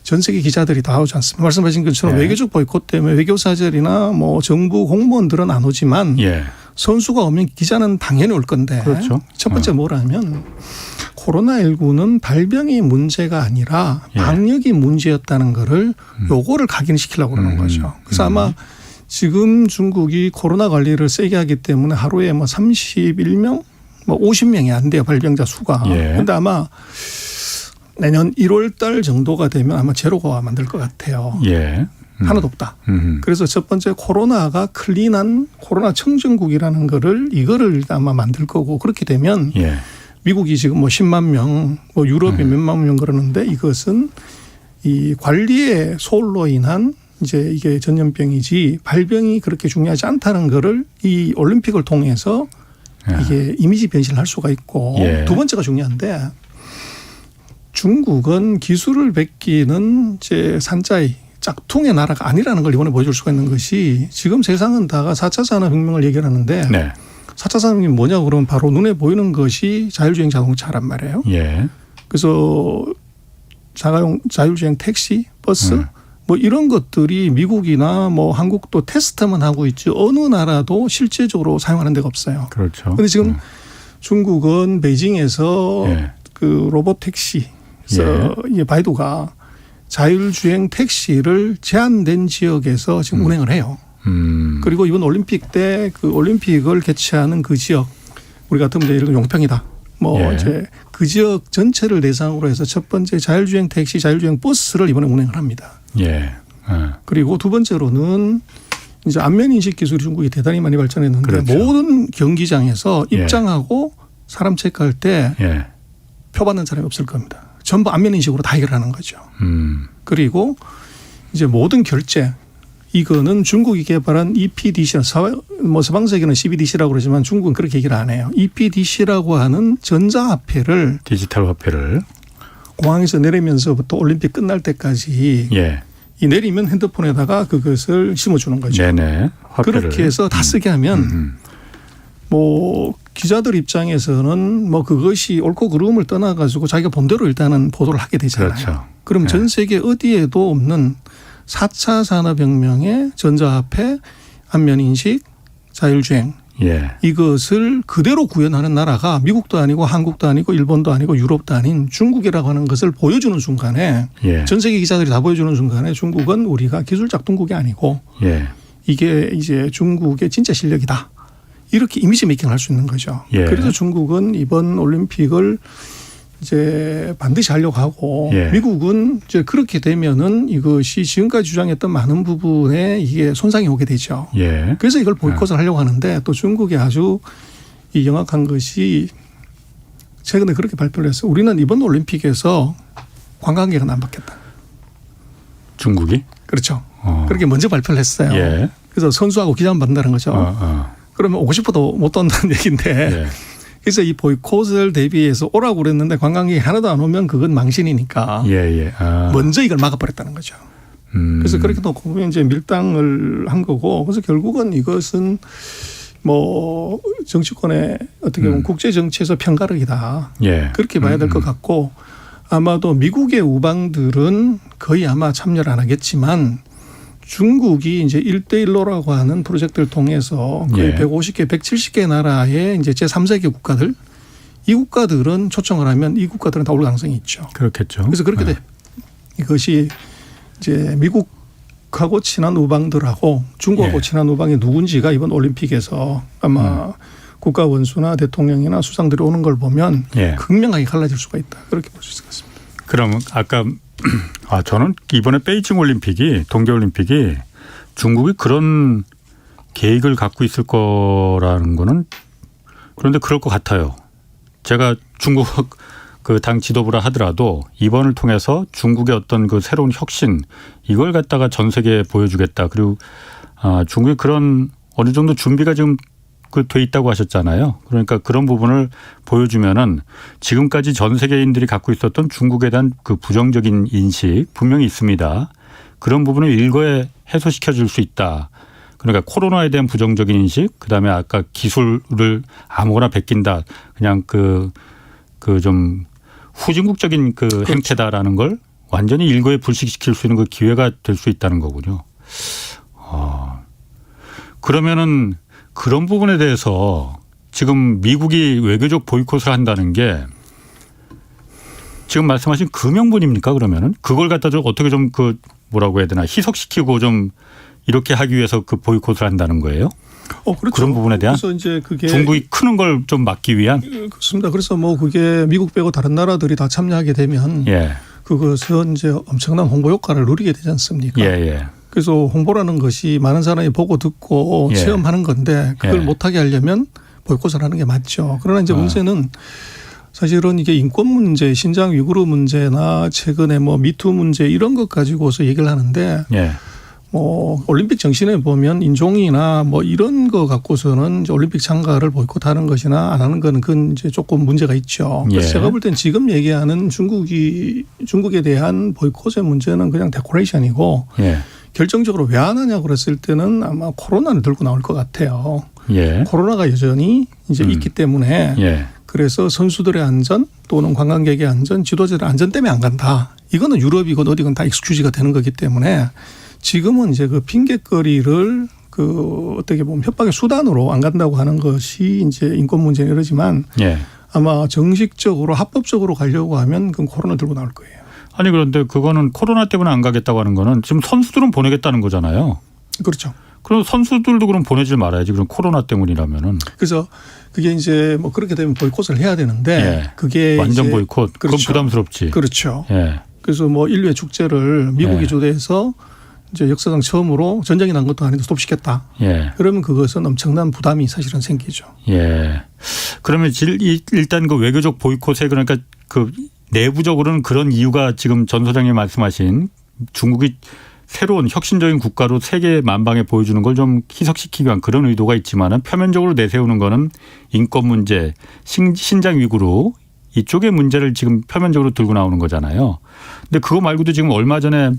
Speaker 4: 전 세계 기자들이 다 오지 않습니까? 말씀하신 것처럼
Speaker 2: 예.
Speaker 4: 외교적 보이콧 때문에 외교사절이나 뭐 정부 공무원들은 안 오지만
Speaker 2: 예.
Speaker 4: 선수가 오면 기자는 당연히 올 건데
Speaker 2: 그렇죠.
Speaker 4: 첫 번째 뭐라면 코로나19는 발병이 문제가 아니라
Speaker 2: 예.
Speaker 4: 방역이 문제였다는 거를 요거를 각인시키려고 그러는 거죠. 그래서 아마 지금 중국이 코로나 관리를 세게 하기 때문에 하루에 뭐 31명, 뭐 50명이 안 돼요. 발병자 수가.
Speaker 2: 예.
Speaker 4: 그런데 아마 내년 1월 달 정도가 되면 아마 제로가 만들 것 같아요.
Speaker 2: 예.
Speaker 4: 하나도 없다. 그래서 첫 번째 코로나가 클린한 코로나 청정국이라는 이거를 아마 만들 거고 그렇게 되면
Speaker 2: 예.
Speaker 4: 미국이 지금 뭐 10만 명, 뭐 유럽이 몇만 명 그러는데 이것은 이 관리의 소홀로 인한 이제 이게 전염병이지 발병이 그렇게 중요하지 않다는 거를 이 올림픽을 통해서 이게 이미지 변신을 할 수가 있고
Speaker 2: 예.
Speaker 4: 두 번째가 중요한데 중국은 기술을 베끼는 이제 산자의 짝퉁의 나라가 아니라는 걸 이번에 보여줄 수가 있는 것이 지금 세상은 다가 4차 산업혁명을 얘기하는데
Speaker 2: 네.
Speaker 4: 4차 산업혁명이 뭐냐고 그러면 바로 눈에 보이는 것이 자율주행 자동차란 말이에요.
Speaker 2: 예.
Speaker 4: 그래서 자율주행 택시, 버스 뭐 이런 것들이 미국이나 뭐 한국도 테스트만 하고 있지 어느 나라도 실제적으로 사용하는 데가 없어요.
Speaker 2: 그렇죠.
Speaker 4: 그런데 지금 중국은 베이징에서
Speaker 2: 예.
Speaker 4: 그 로봇 택시에서 이 바이두가 자율주행 택시를 제한된 지역에서 지금 운행을 해요. 그리고 이번 올림픽 때 그 올림픽을 개최하는 그 지역 우리 같으면 이제 예를 들어 용평이다. 뭐
Speaker 2: 예.
Speaker 4: 이제 그 지역 전체를 대상으로 해서 첫 번째 자율주행 택시, 자율주행 버스를 이번에 운행을 합니다.
Speaker 2: 예.
Speaker 4: 그리고 두 번째로는 이제 안면 인식 기술이 중국이 대단히 많이 발전했는데
Speaker 2: 그렇죠.
Speaker 4: 모든 경기장에서
Speaker 2: 예.
Speaker 4: 입장하고 사람 체크할 때
Speaker 2: 예.
Speaker 4: 표 받는 사람이 없을 겁니다. 전부 안면 인식으로 다 해결하는 거죠. 그리고 이제 모든 결제 이거는 중국이 개발한 EPDC는 뭐 서방세계는 CBDC라고 그러지만 중국은 그렇게 얘기를 안 해요. EPDC라고 하는 전자화폐를
Speaker 2: 디지털 화폐를
Speaker 4: 공항에서 내리면서부터 올림픽 끝날 때까지
Speaker 2: 예.
Speaker 4: 이 내리면 핸드폰에다가 그것을 심어주는 거죠.
Speaker 2: 네네. 화폐를.
Speaker 4: 그렇게 해서 다 쓰게 하면 뭐 기자들 입장에서는 뭐 그것이 옳고 그름을 떠나가지고 자기가 본대로 일단은 보도를 하게 되잖아요.
Speaker 2: 그렇죠.
Speaker 4: 그럼
Speaker 2: 예.
Speaker 4: 전 세계 어디에도 없는 4차 산업혁명의 전자화폐, 안면인식, 자율주행
Speaker 2: 예.
Speaker 4: 이것을 그대로 구현하는 나라가 미국도 아니고 한국도 아니고 일본도 아니고 유럽도 아닌 중국이라고 하는 것을 보여주는 순간에
Speaker 2: 예.
Speaker 4: 전 세계 기자들이 다 보여주는 순간에 중국은 우리가 기술 작동국이 아니고
Speaker 2: 예.
Speaker 4: 이게 이제 중국의 진짜 실력이다. 이렇게 이미지 메이킹을 할 수 있는 거죠.
Speaker 2: 예.
Speaker 4: 그래서 중국은 이번 올림픽을 이제 반드시 하려고 하고
Speaker 2: 예.
Speaker 4: 미국은 이제 그렇게 되면은 이것이 지금까지 주장했던 많은 부분에 이게 손상이 오게 되죠.
Speaker 2: 예.
Speaker 4: 그래서 이걸 보이콧을 하려고 하는데 또 중국이 아주 이 영악한 것이 최근에 그렇게 발표를 했어요. 우리는 이번 올림픽에서 관광객은 안 받겠다.
Speaker 2: 중국이?
Speaker 4: 그렇죠. 그렇게 먼저 발표를 했어요.
Speaker 2: 예.
Speaker 4: 그래서 선수하고 기자만 받는다는 거죠. 그러면 오고 싶어도 못 온다는 얘기인데
Speaker 2: 예.
Speaker 4: 그래서 이 보이콧을 대비해서 오라고 그랬는데 관광객이 하나도 안 오면 그건 망신이니까
Speaker 2: 예.
Speaker 4: 먼저 이걸 막아버렸다는 거죠. 그래서 그렇게 놓고 보면 이제 밀당을 한 거고 그래서 결국은 이것은 뭐 정치권의 어떻게 보면 국제 정치에서 편가르기다.
Speaker 2: 예.
Speaker 4: 그렇게 봐야 될 것 같고 아마도 미국의 우방들은 거의 아마 참여를 안 하겠지만 중국이 이제 1대1로라고 하는 프로젝트를 통해서 거의
Speaker 2: 예.
Speaker 4: 150개, 170개 나라의 이제 제3세계 국가들 이 국가들은 초청을 하면 이 국가들은 다 올 가능성이 있죠.
Speaker 2: 그렇겠죠.
Speaker 4: 그래서 그렇게 돼. 이것이 이제 미국하고 친한 우방들하고 중국하고
Speaker 2: 예.
Speaker 4: 친한 우방이 누군지가 이번 올림픽에서 아마 국가 원수나 대통령이나 수상들이 오는 걸 보면
Speaker 2: 예.
Speaker 4: 극명하게 갈라질 수가 있다. 그렇게 볼 수 있을 것 같습니다.
Speaker 2: 그럼 아까 저는 이번에 베이징 올림픽이 동계 올림픽이 중국이 그런 계획을 갖고 있을 거라는 거는 그런데 그럴 것 같아요. 제가 중국 그 당 지도부라 하더라도 이번을 통해서 중국의 어떤 그 새로운 혁신 이걸 갖다가 전 세계에 보여주겠다. 그리고 중국이 그런 어느 정도 준비가 지금 그 돼 있다고 하셨잖아요. 그러니까 그런 부분을 보여주면은 지금까지 전 세계인들이 갖고 있었던 중국에 대한 그 부정적인 인식 분명히 있습니다. 그런 부분을 일거에 해소시켜 줄 수 있다. 그러니까 코로나에 대한 부정적인 인식, 그다음에 아까 기술을 아무거나 베낀다. 그냥 그 좀 후진국적인 그
Speaker 4: 그렇죠.
Speaker 2: 행태다라는 걸 완전히 일거에 불식시킬 수 있는 그 기회가 될 수 있다는 거군요. 그러면은 그런 부분에 대해서 지금 미국이 외교적 보이콧을 한다는 게 지금 말씀하신 그 명분입니까? 그러면은 그걸 갖다 좀 어떻게 좀 그 뭐라고 해야 되나 희석시키고 좀 이렇게 하기 위해서 그 보이콧을 한다는 거예요?
Speaker 4: 그렇죠.
Speaker 2: 그런 부분에 대한
Speaker 4: 그래서 이제 그게
Speaker 2: 중국이 크는 걸 좀 막기 위한.
Speaker 4: 그렇습니다. 그래서 뭐 그게 미국 빼고 다른 나라들이 다 참여하게 되면
Speaker 2: 예.
Speaker 4: 그것은 이제 엄청난 홍보 효과를 누리게 되지 않습니까?
Speaker 2: 예.
Speaker 4: 그래서 홍보라는 것이 많은 사람이 보고 듣고
Speaker 2: 예.
Speaker 4: 체험하는 건데 그걸
Speaker 2: 예.
Speaker 4: 못하게 하려면 보이콧을 하는 게 맞죠. 그러나 이제 문제는 사실은 이게 인권 문제, 신장 위구르 문제나 최근에 뭐 미투 문제 이런 것 가지고서 얘기를 하는데
Speaker 2: 예.
Speaker 4: 뭐 올림픽 정신에 보면 인종이나 뭐 이런 거 갖고서는 이제 올림픽 참가를 보이콧하는 것이나 안 하는 거는 그건 이제 조금 문제가 있죠. 그래서
Speaker 2: 예.
Speaker 4: 제가 볼 땐 지금 얘기하는 중국에 대한 보이콧의 문제는 그냥 데코레이션이고
Speaker 2: 예.
Speaker 4: 결정적으로 왜 안 하냐고 그랬을 때는 아마 코로나를 들고 나올 것 같아요.
Speaker 2: 예.
Speaker 4: 코로나가 여전히 이제 있기 때문에
Speaker 2: 예.
Speaker 4: 그래서 선수들의 안전 또는 관광객의 안전, 지도자들의 안전 때문에 안 간다. 이거는 유럽이건 어디건 다 익스큐즈가 되는 거기 때문에 지금은 이제 그 핑계거리를 그 어떻게 보면 협박의 수단으로 안 간다고 하는 것이 이제 인권 문제는 이러지만
Speaker 2: 예.
Speaker 4: 아마 정식적으로 합법적으로 가려고 하면 그건 코로나 들고 나올 거예요.
Speaker 2: 아니 그런데 그거는 코로나 때문에 안 가겠다고 하는 거는 지금 선수들은 보내겠다는 거잖아요.
Speaker 4: 그렇죠.
Speaker 2: 그럼 선수들도 그럼 보내질 말아야지. 그럼 코로나 때문이라면은.
Speaker 4: 그래서 그게 이제 뭐 그렇게 되면 보이콧을 해야 되는데
Speaker 2: 예.
Speaker 4: 그게
Speaker 2: 완전
Speaker 4: 이제
Speaker 2: 보이콧. 그건
Speaker 4: 그렇죠.
Speaker 2: 부담스럽지.
Speaker 4: 그렇죠.
Speaker 2: 예.
Speaker 4: 그래서 뭐 인류의 축제를 미국이
Speaker 2: 예.
Speaker 4: 주도해서 이제 역사상 처음으로 전쟁이 난 것도 아닌데 스톱시켰다.
Speaker 2: 예.
Speaker 4: 그러면 그것은 엄청난 부담이 사실은 생기죠.
Speaker 2: 예. 그러면 일단 그 외교적 보이콧에 그러니까 그 내부적으로는 그런 이유가 지금 전 소장님 말씀하신 중국이 새로운 혁신적인 국가로 세계 만방에 보여주는 걸 좀 희석시키기 위한 그런 의도가 있지만은 표면적으로 내세우는 거는 인권 문제, 신장 위구르 이쪽의 문제를 지금 표면적으로 들고 나오는 거잖아요. 근데 그거 말고도 지금 얼마 전에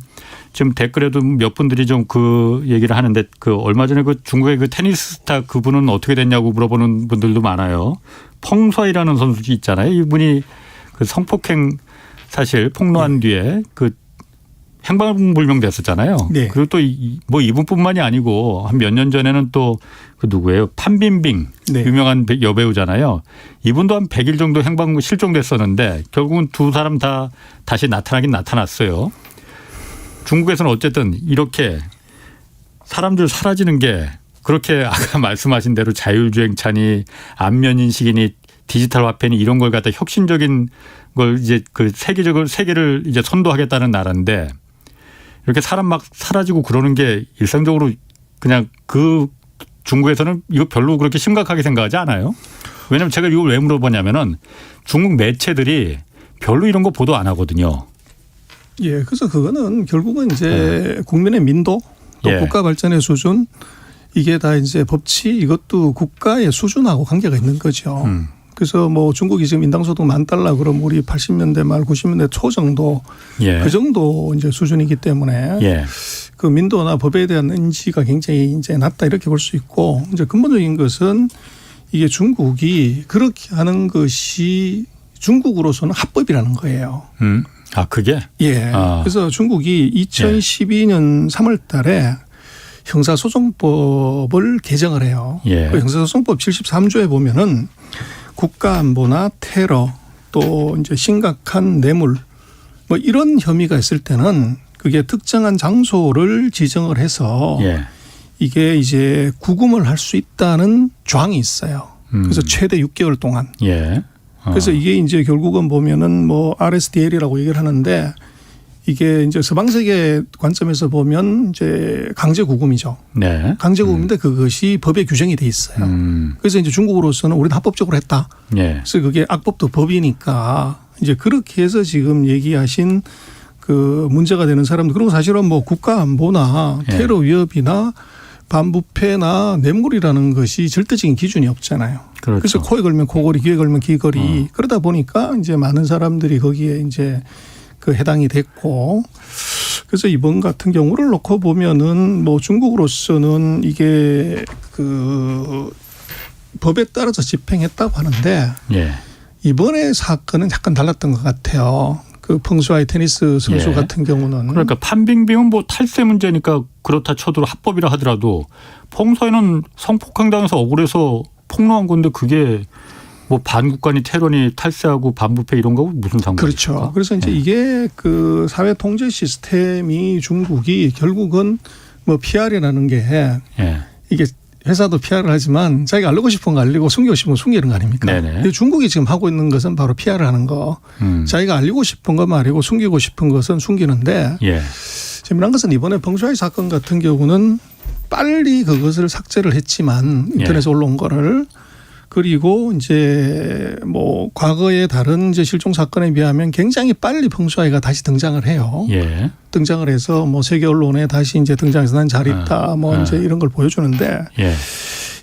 Speaker 2: 지금 댓글에도 몇 분들이 좀 그 얘기를 하는데 그 얼마 전에 그 중국의 그 테니스 스타 그분은 어떻게 됐냐고 물어보는 분들도 많아요. 펑수아이라는 선수 있잖아요. 이분이 그 성폭행 사실 폭로한 뒤에 그 행방불명 됐었잖아요.
Speaker 4: 네.
Speaker 2: 그리고 또 뭐 이분뿐만이 아니고 한 몇 년 전에는 또 그 누구예요? 판빈빙
Speaker 4: 네.
Speaker 2: 유명한 여배우잖아요. 이분도 한 100일 정도 실종됐었는데 결국은 두 사람 다 다시 나타나긴 나타났어요. 중국에서는 어쨌든 이렇게 사람들 사라지는 게 그렇게 아까 말씀하신 대로 자율주행차니 안면인식이니 디지털 화폐니 이런 걸 갖다 혁신적인 걸 이제 그 세계를 이제 선도하겠다는 나라인데 이렇게 사람 막 사라지고 그러는 게 일상적으로 그냥 그 중국에서는 이거 별로 그렇게 심각하게 생각하지 않아요. 왜냐하면 제가 이걸 왜 물어보냐면은 중국 매체들이 별로 이런 거 보도 안 하거든요.
Speaker 4: 예, 그래서 그거는 결국은 이제 국민의 민도 또
Speaker 2: 예.
Speaker 4: 국가 발전의 수준 이게 다 이제 법치 이것도 국가의 수준하고 관계가 있는 거죠. 그래서 뭐 중국이 지금 인당소득 $10,000 그럼 우리 80년대 말 90년대 초 정도
Speaker 2: 예.
Speaker 4: 그 정도 이제 수준이기 때문에
Speaker 2: 예.
Speaker 4: 그 민도나 법에 대한 인지가 굉장히 이제 낮다 이렇게 볼 수 있고 이제 근본적인 것은 이게 중국이 그렇게 하는 것이 중국으로서는 합법이라는 거예요.
Speaker 2: 아 그게?
Speaker 4: 예.
Speaker 2: 아.
Speaker 4: 그래서 중국이 2012년 3월 달에 형사소송법을 개정을 해요.
Speaker 2: 예.
Speaker 4: 그 형사소송법 73조에 보면은 국가안보나 테러 또 이제 심각한 뇌물 뭐 이런 혐의가 있을 때는 그게 특정한 장소를 지정을 해서
Speaker 2: 예.
Speaker 4: 이게 이제 구금을 할 수 있다는 조항이 있어요. 그래서 최대 6개월 동안.
Speaker 2: 예.
Speaker 4: 그래서 이게 이제 결국은 보면은 뭐 RSDL이라고 얘기를 하는데 이게 이제 서방 세계 관점에서 보면 이제 강제 구금이죠.
Speaker 2: 네.
Speaker 4: 강제 구금인데 그것이 법에 규정이 돼 있어요. 그래서 이제 중국으로서는 우리는 합법적으로 했다.
Speaker 2: 예.
Speaker 4: 그래서 그게 악법도 법이니까 이제 그렇게 해서 지금 얘기하신 그 문제가 되는 사람들 그리고 사실은 뭐 국가 안보나
Speaker 2: 예.
Speaker 4: 테러 위협이나 반부패나 뇌물이라는 것이 절대적인 기준이 없잖아요.
Speaker 2: 그렇죠.
Speaker 4: 그래서 코에 걸면 코걸이, 귀에 걸면 귀걸이 그러다 보니까 이제 많은 사람들이 거기에 이제 그 해당이 됐고 그래서 이번 같은 경우를 놓고 보면은 뭐 중국으로서는 이게 그 법에 따라서 집행했다고 하는데
Speaker 2: 예.
Speaker 4: 이번에 사건은 약간 달랐던 것 같아요. 그 펑수아이 테니스 선수
Speaker 2: 예.
Speaker 4: 같은 경우는
Speaker 2: 그러니까 판빙빙은 뭐 탈세 문제니까 그렇다 쳐도 합법이라 하더라도 펑수아이는 성폭행당해서 억울해서 폭로한 건데 그게 뭐 반국가니 테러니 탈세하고 반부패 이런 거하고 무슨 상관이 있을까?
Speaker 4: 그렇죠. 그래서 이제
Speaker 2: 예.
Speaker 4: 이게 그 사회 통제 시스템이 중국이 결국은 뭐 PR이라는 게
Speaker 2: 예.
Speaker 4: 이게 회사도 PR을 하지만 자기가 알리고 싶은 거 알리고 숨기고 싶은 거 숨기는 거 아닙니까?
Speaker 2: 네네.
Speaker 4: 근데 중국이 지금 하고 있는 것은 바로 PR을 하는 거. 자기가 알리고 싶은 거 말이고 숨기고 싶은 것은 숨기는데
Speaker 2: 예.
Speaker 4: 재미난 것은 이번에 펑수아이 사건 같은 경우는 빨리 그것을 삭제를 했지만 인터넷에 올라온 거를 그리고 이제 뭐 과거의 다른 이제 실종 사건에 비하면 굉장히 빨리 펑수아이가 다시 등장을 해요.
Speaker 2: 예.
Speaker 4: 등장을 해서 뭐 세계 언론에 다시 이제 등장해서 난 잘 있다 뭐 이제 이런 걸 보여주는데
Speaker 2: 예.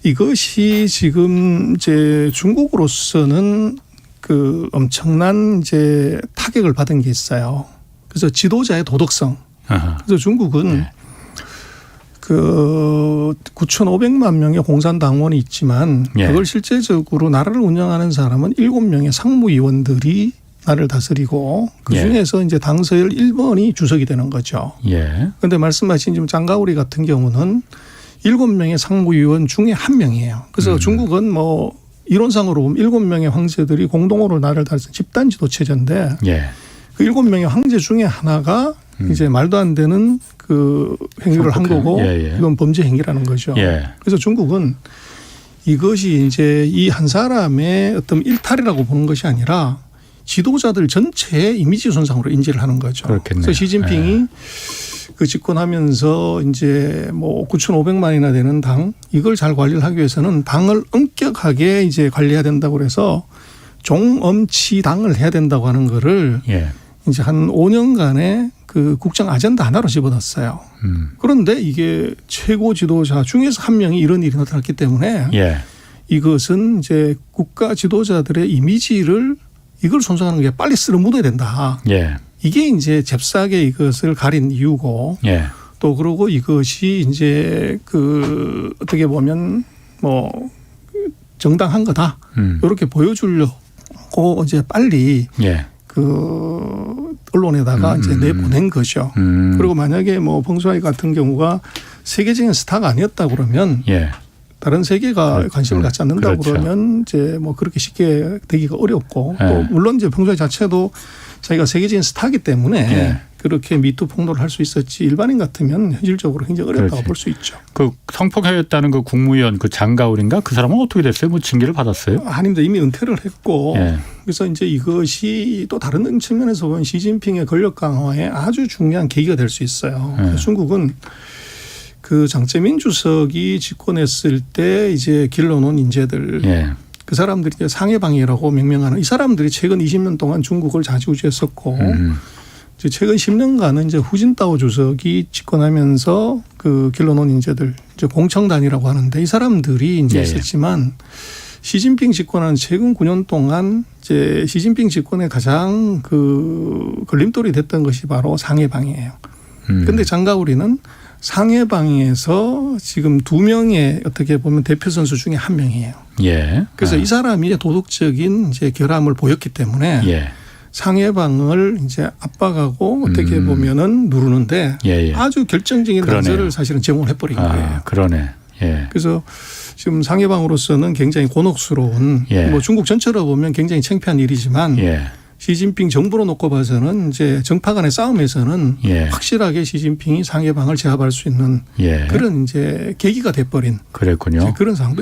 Speaker 4: 이것이 지금 이제 중국으로서는 그 엄청난 이제 타격을 받은 게 있어요. 그래서 지도자의 도덕성.
Speaker 2: 아하.
Speaker 4: 그래서 중국은 그 9,500만 명의 공산당원이 있지만
Speaker 2: 예.
Speaker 4: 그걸 실제적으로 나라를 운영하는 사람은 7명의 상무위원들이 나라를 다스리고 그중에서 이제 당서열 1번이 주석이 되는 거죠.
Speaker 2: 예.
Speaker 4: 그런데 말씀하신 지금 장가오리 같은 경우는 7명의 상무위원 중에 1명이에요. 그래서 중국은 뭐 이론상으로 보면 7명의 황제들이 공동으로 나라를 다스리는 집단 지도 체제인데
Speaker 2: 예.
Speaker 4: 그 7명의 황제 중에 하나가 이제 말도 안 되는 그 행위를 한 거고
Speaker 2: 예, 예.
Speaker 4: 이건 범죄 행위라는 거죠.
Speaker 2: 예.
Speaker 4: 그래서 중국은 이것이 이제 이 한 사람의 어떤 일탈이라고 보는 것이 아니라 지도자들 전체의 이미지 손상으로 인지를 하는 거죠.
Speaker 2: 그렇겠네요.
Speaker 4: 그래서 시진핑이 그 집권하면서 이제 뭐 9,500만이나 되는 당 이걸 잘 관리를 하기 위해서는 당을 엄격하게 이제 관리해야 된다고 그래서 종엄치당을 해야 된다고 하는 거를
Speaker 2: 예.
Speaker 4: 이제 한 5년간의 그 국정 아젠다 하나로 집어넣었어요. 그런데 이게 최고 지도자 중에서 한 명이 이런 일이 나타났기 때문에
Speaker 2: 예.
Speaker 4: 이것은 이제 국가 지도자들의 이미지를 이걸 손상하는 게 빨리 쓸어 묻어야 된다.
Speaker 2: 예.
Speaker 4: 이게 이제 잽싸게 이것을 가린 이유고
Speaker 2: 예.
Speaker 4: 또 그러고 이것이 이제 그 어떻게 보면 뭐 정당한 거다. 이렇게 보여주려고 이제 빨리
Speaker 2: 예.
Speaker 4: 그 언론에다가 이제 내보낸 거죠. 그리고 만약에 뭐 펑수아이 같은 경우가 세계적인 스타가 아니었다 그러면
Speaker 2: 예.
Speaker 4: 다른 세계가 관심을 갖지 않는다
Speaker 2: 그렇죠.
Speaker 4: 그러면 이제 뭐 그렇게 쉽게 되기가 어렵고
Speaker 2: 예.
Speaker 4: 또 물론 이제 펑수아이 자체도 자기가 세계적인 스타이기 때문에
Speaker 2: 예.
Speaker 4: 그렇게 미투 폭로를 할 수 있었지 일반인 같으면 현실적으로 굉장히 어렵다고
Speaker 2: 그렇지.
Speaker 4: 볼 수 있죠.
Speaker 2: 그 성폭행했다는 그 국무위원 그 장가오리인가 그 사람은 어떻게 됐어요? 뭐 징계를 받았어요?
Speaker 4: 아닙니다. 이미 은퇴를 했고
Speaker 2: 예.
Speaker 4: 그래서 이제 이것이 또 다른 측면에서 보면 시진핑의 권력 강화에 아주 중요한 계기가 될 수 있어요.
Speaker 2: 예.
Speaker 4: 중국은 그 장제민 주석이 집권했을 때 이제 길러놓은 인재들
Speaker 2: 예.
Speaker 4: 그 사람들이 이제 상해방이라고 명명하는 이 사람들이 최근 20년 동안 중국을 좌지우지했었고 최근 10년간은 이제 후진타오 주석이 집권하면서 그 길러놓은 인재들 이제 공청단이라고 하는데 이 사람들이 이제
Speaker 2: 예.
Speaker 4: 있었지만 시진핑 집권한 최근 9년 동안 이제 시진핑 집권의 가장 그 걸림돌이 됐던 것이 바로 상해방이에요. 그런데 장가오리는 상해방에서 지금 2명의 어떻게 보면 대표 선수 중에 1명이에요.
Speaker 2: 예.
Speaker 4: 그래서 이 사람이 도덕적인 이제 결함을 보였기 때문에
Speaker 2: 예.
Speaker 4: 상해방을 이제 압박하고 어떻게 보면은 누르는데
Speaker 2: 예.
Speaker 4: 아주 결정적인
Speaker 2: 그러네요.
Speaker 4: 단서를 사실은 제공을 해버린 거예요.
Speaker 2: 그러네. 예.
Speaker 4: 그래서 지금 상해방으로서는 굉장히 곤혹스러운
Speaker 2: 예.
Speaker 4: 뭐 중국 전체로 보면 굉장히 창피한 일이지만
Speaker 2: 예.
Speaker 4: 시진핑 정부로 놓고 봐서는 이제 정파 간의 싸움에서는
Speaker 2: 예.
Speaker 4: 확실하게 시진핑이 상해방을 제압할 수 있는
Speaker 2: 예.
Speaker 4: 그런 이제 계기가 돼버린
Speaker 2: 그랬군요.
Speaker 4: 그런 상황도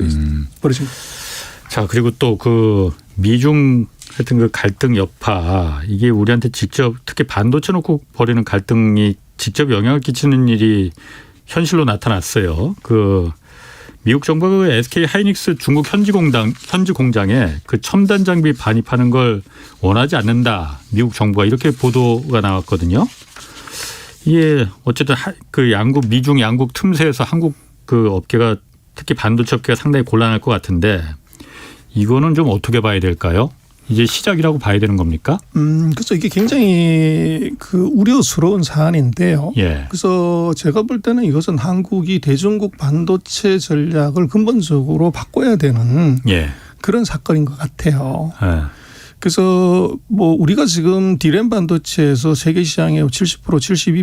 Speaker 4: 벌어진 거죠.
Speaker 2: 자, 그리고 또 그 미중 하여튼 그 갈등 여파 이게 우리한테 직접 특히 반도체 놓고 벌이는 갈등이 직접 영향을 끼치는 일이 현실로 나타났어요. 그 미국 정부가 그 SK 하이닉스 중국 현지 공장에 그 첨단 장비 반입하는 걸 원하지 않는다. 미국 정부가 이렇게 보도가 나왔거든요. 이게 어쨌든 그 양국 미중 양국 틈새에서 한국 그 업계가 특히 반도체 업계가 상당히 곤란할 것 같은데 이거는 좀 어떻게 봐야 될까요? 이제 시작이라고 봐야 되는 겁니까?
Speaker 4: 그래서 이게 굉장히 그 우려스러운 사안인데요.
Speaker 2: 예.
Speaker 4: 그래서 제가 볼 때는 이것은 한국이 대중국 반도체 전략을 근본적으로 바꿔야 되는
Speaker 2: 예.
Speaker 4: 그런 사건인 것 같아요.
Speaker 2: 예.
Speaker 4: 그래서 뭐 우리가 지금 디램 반도체에서 세계 시장의 70%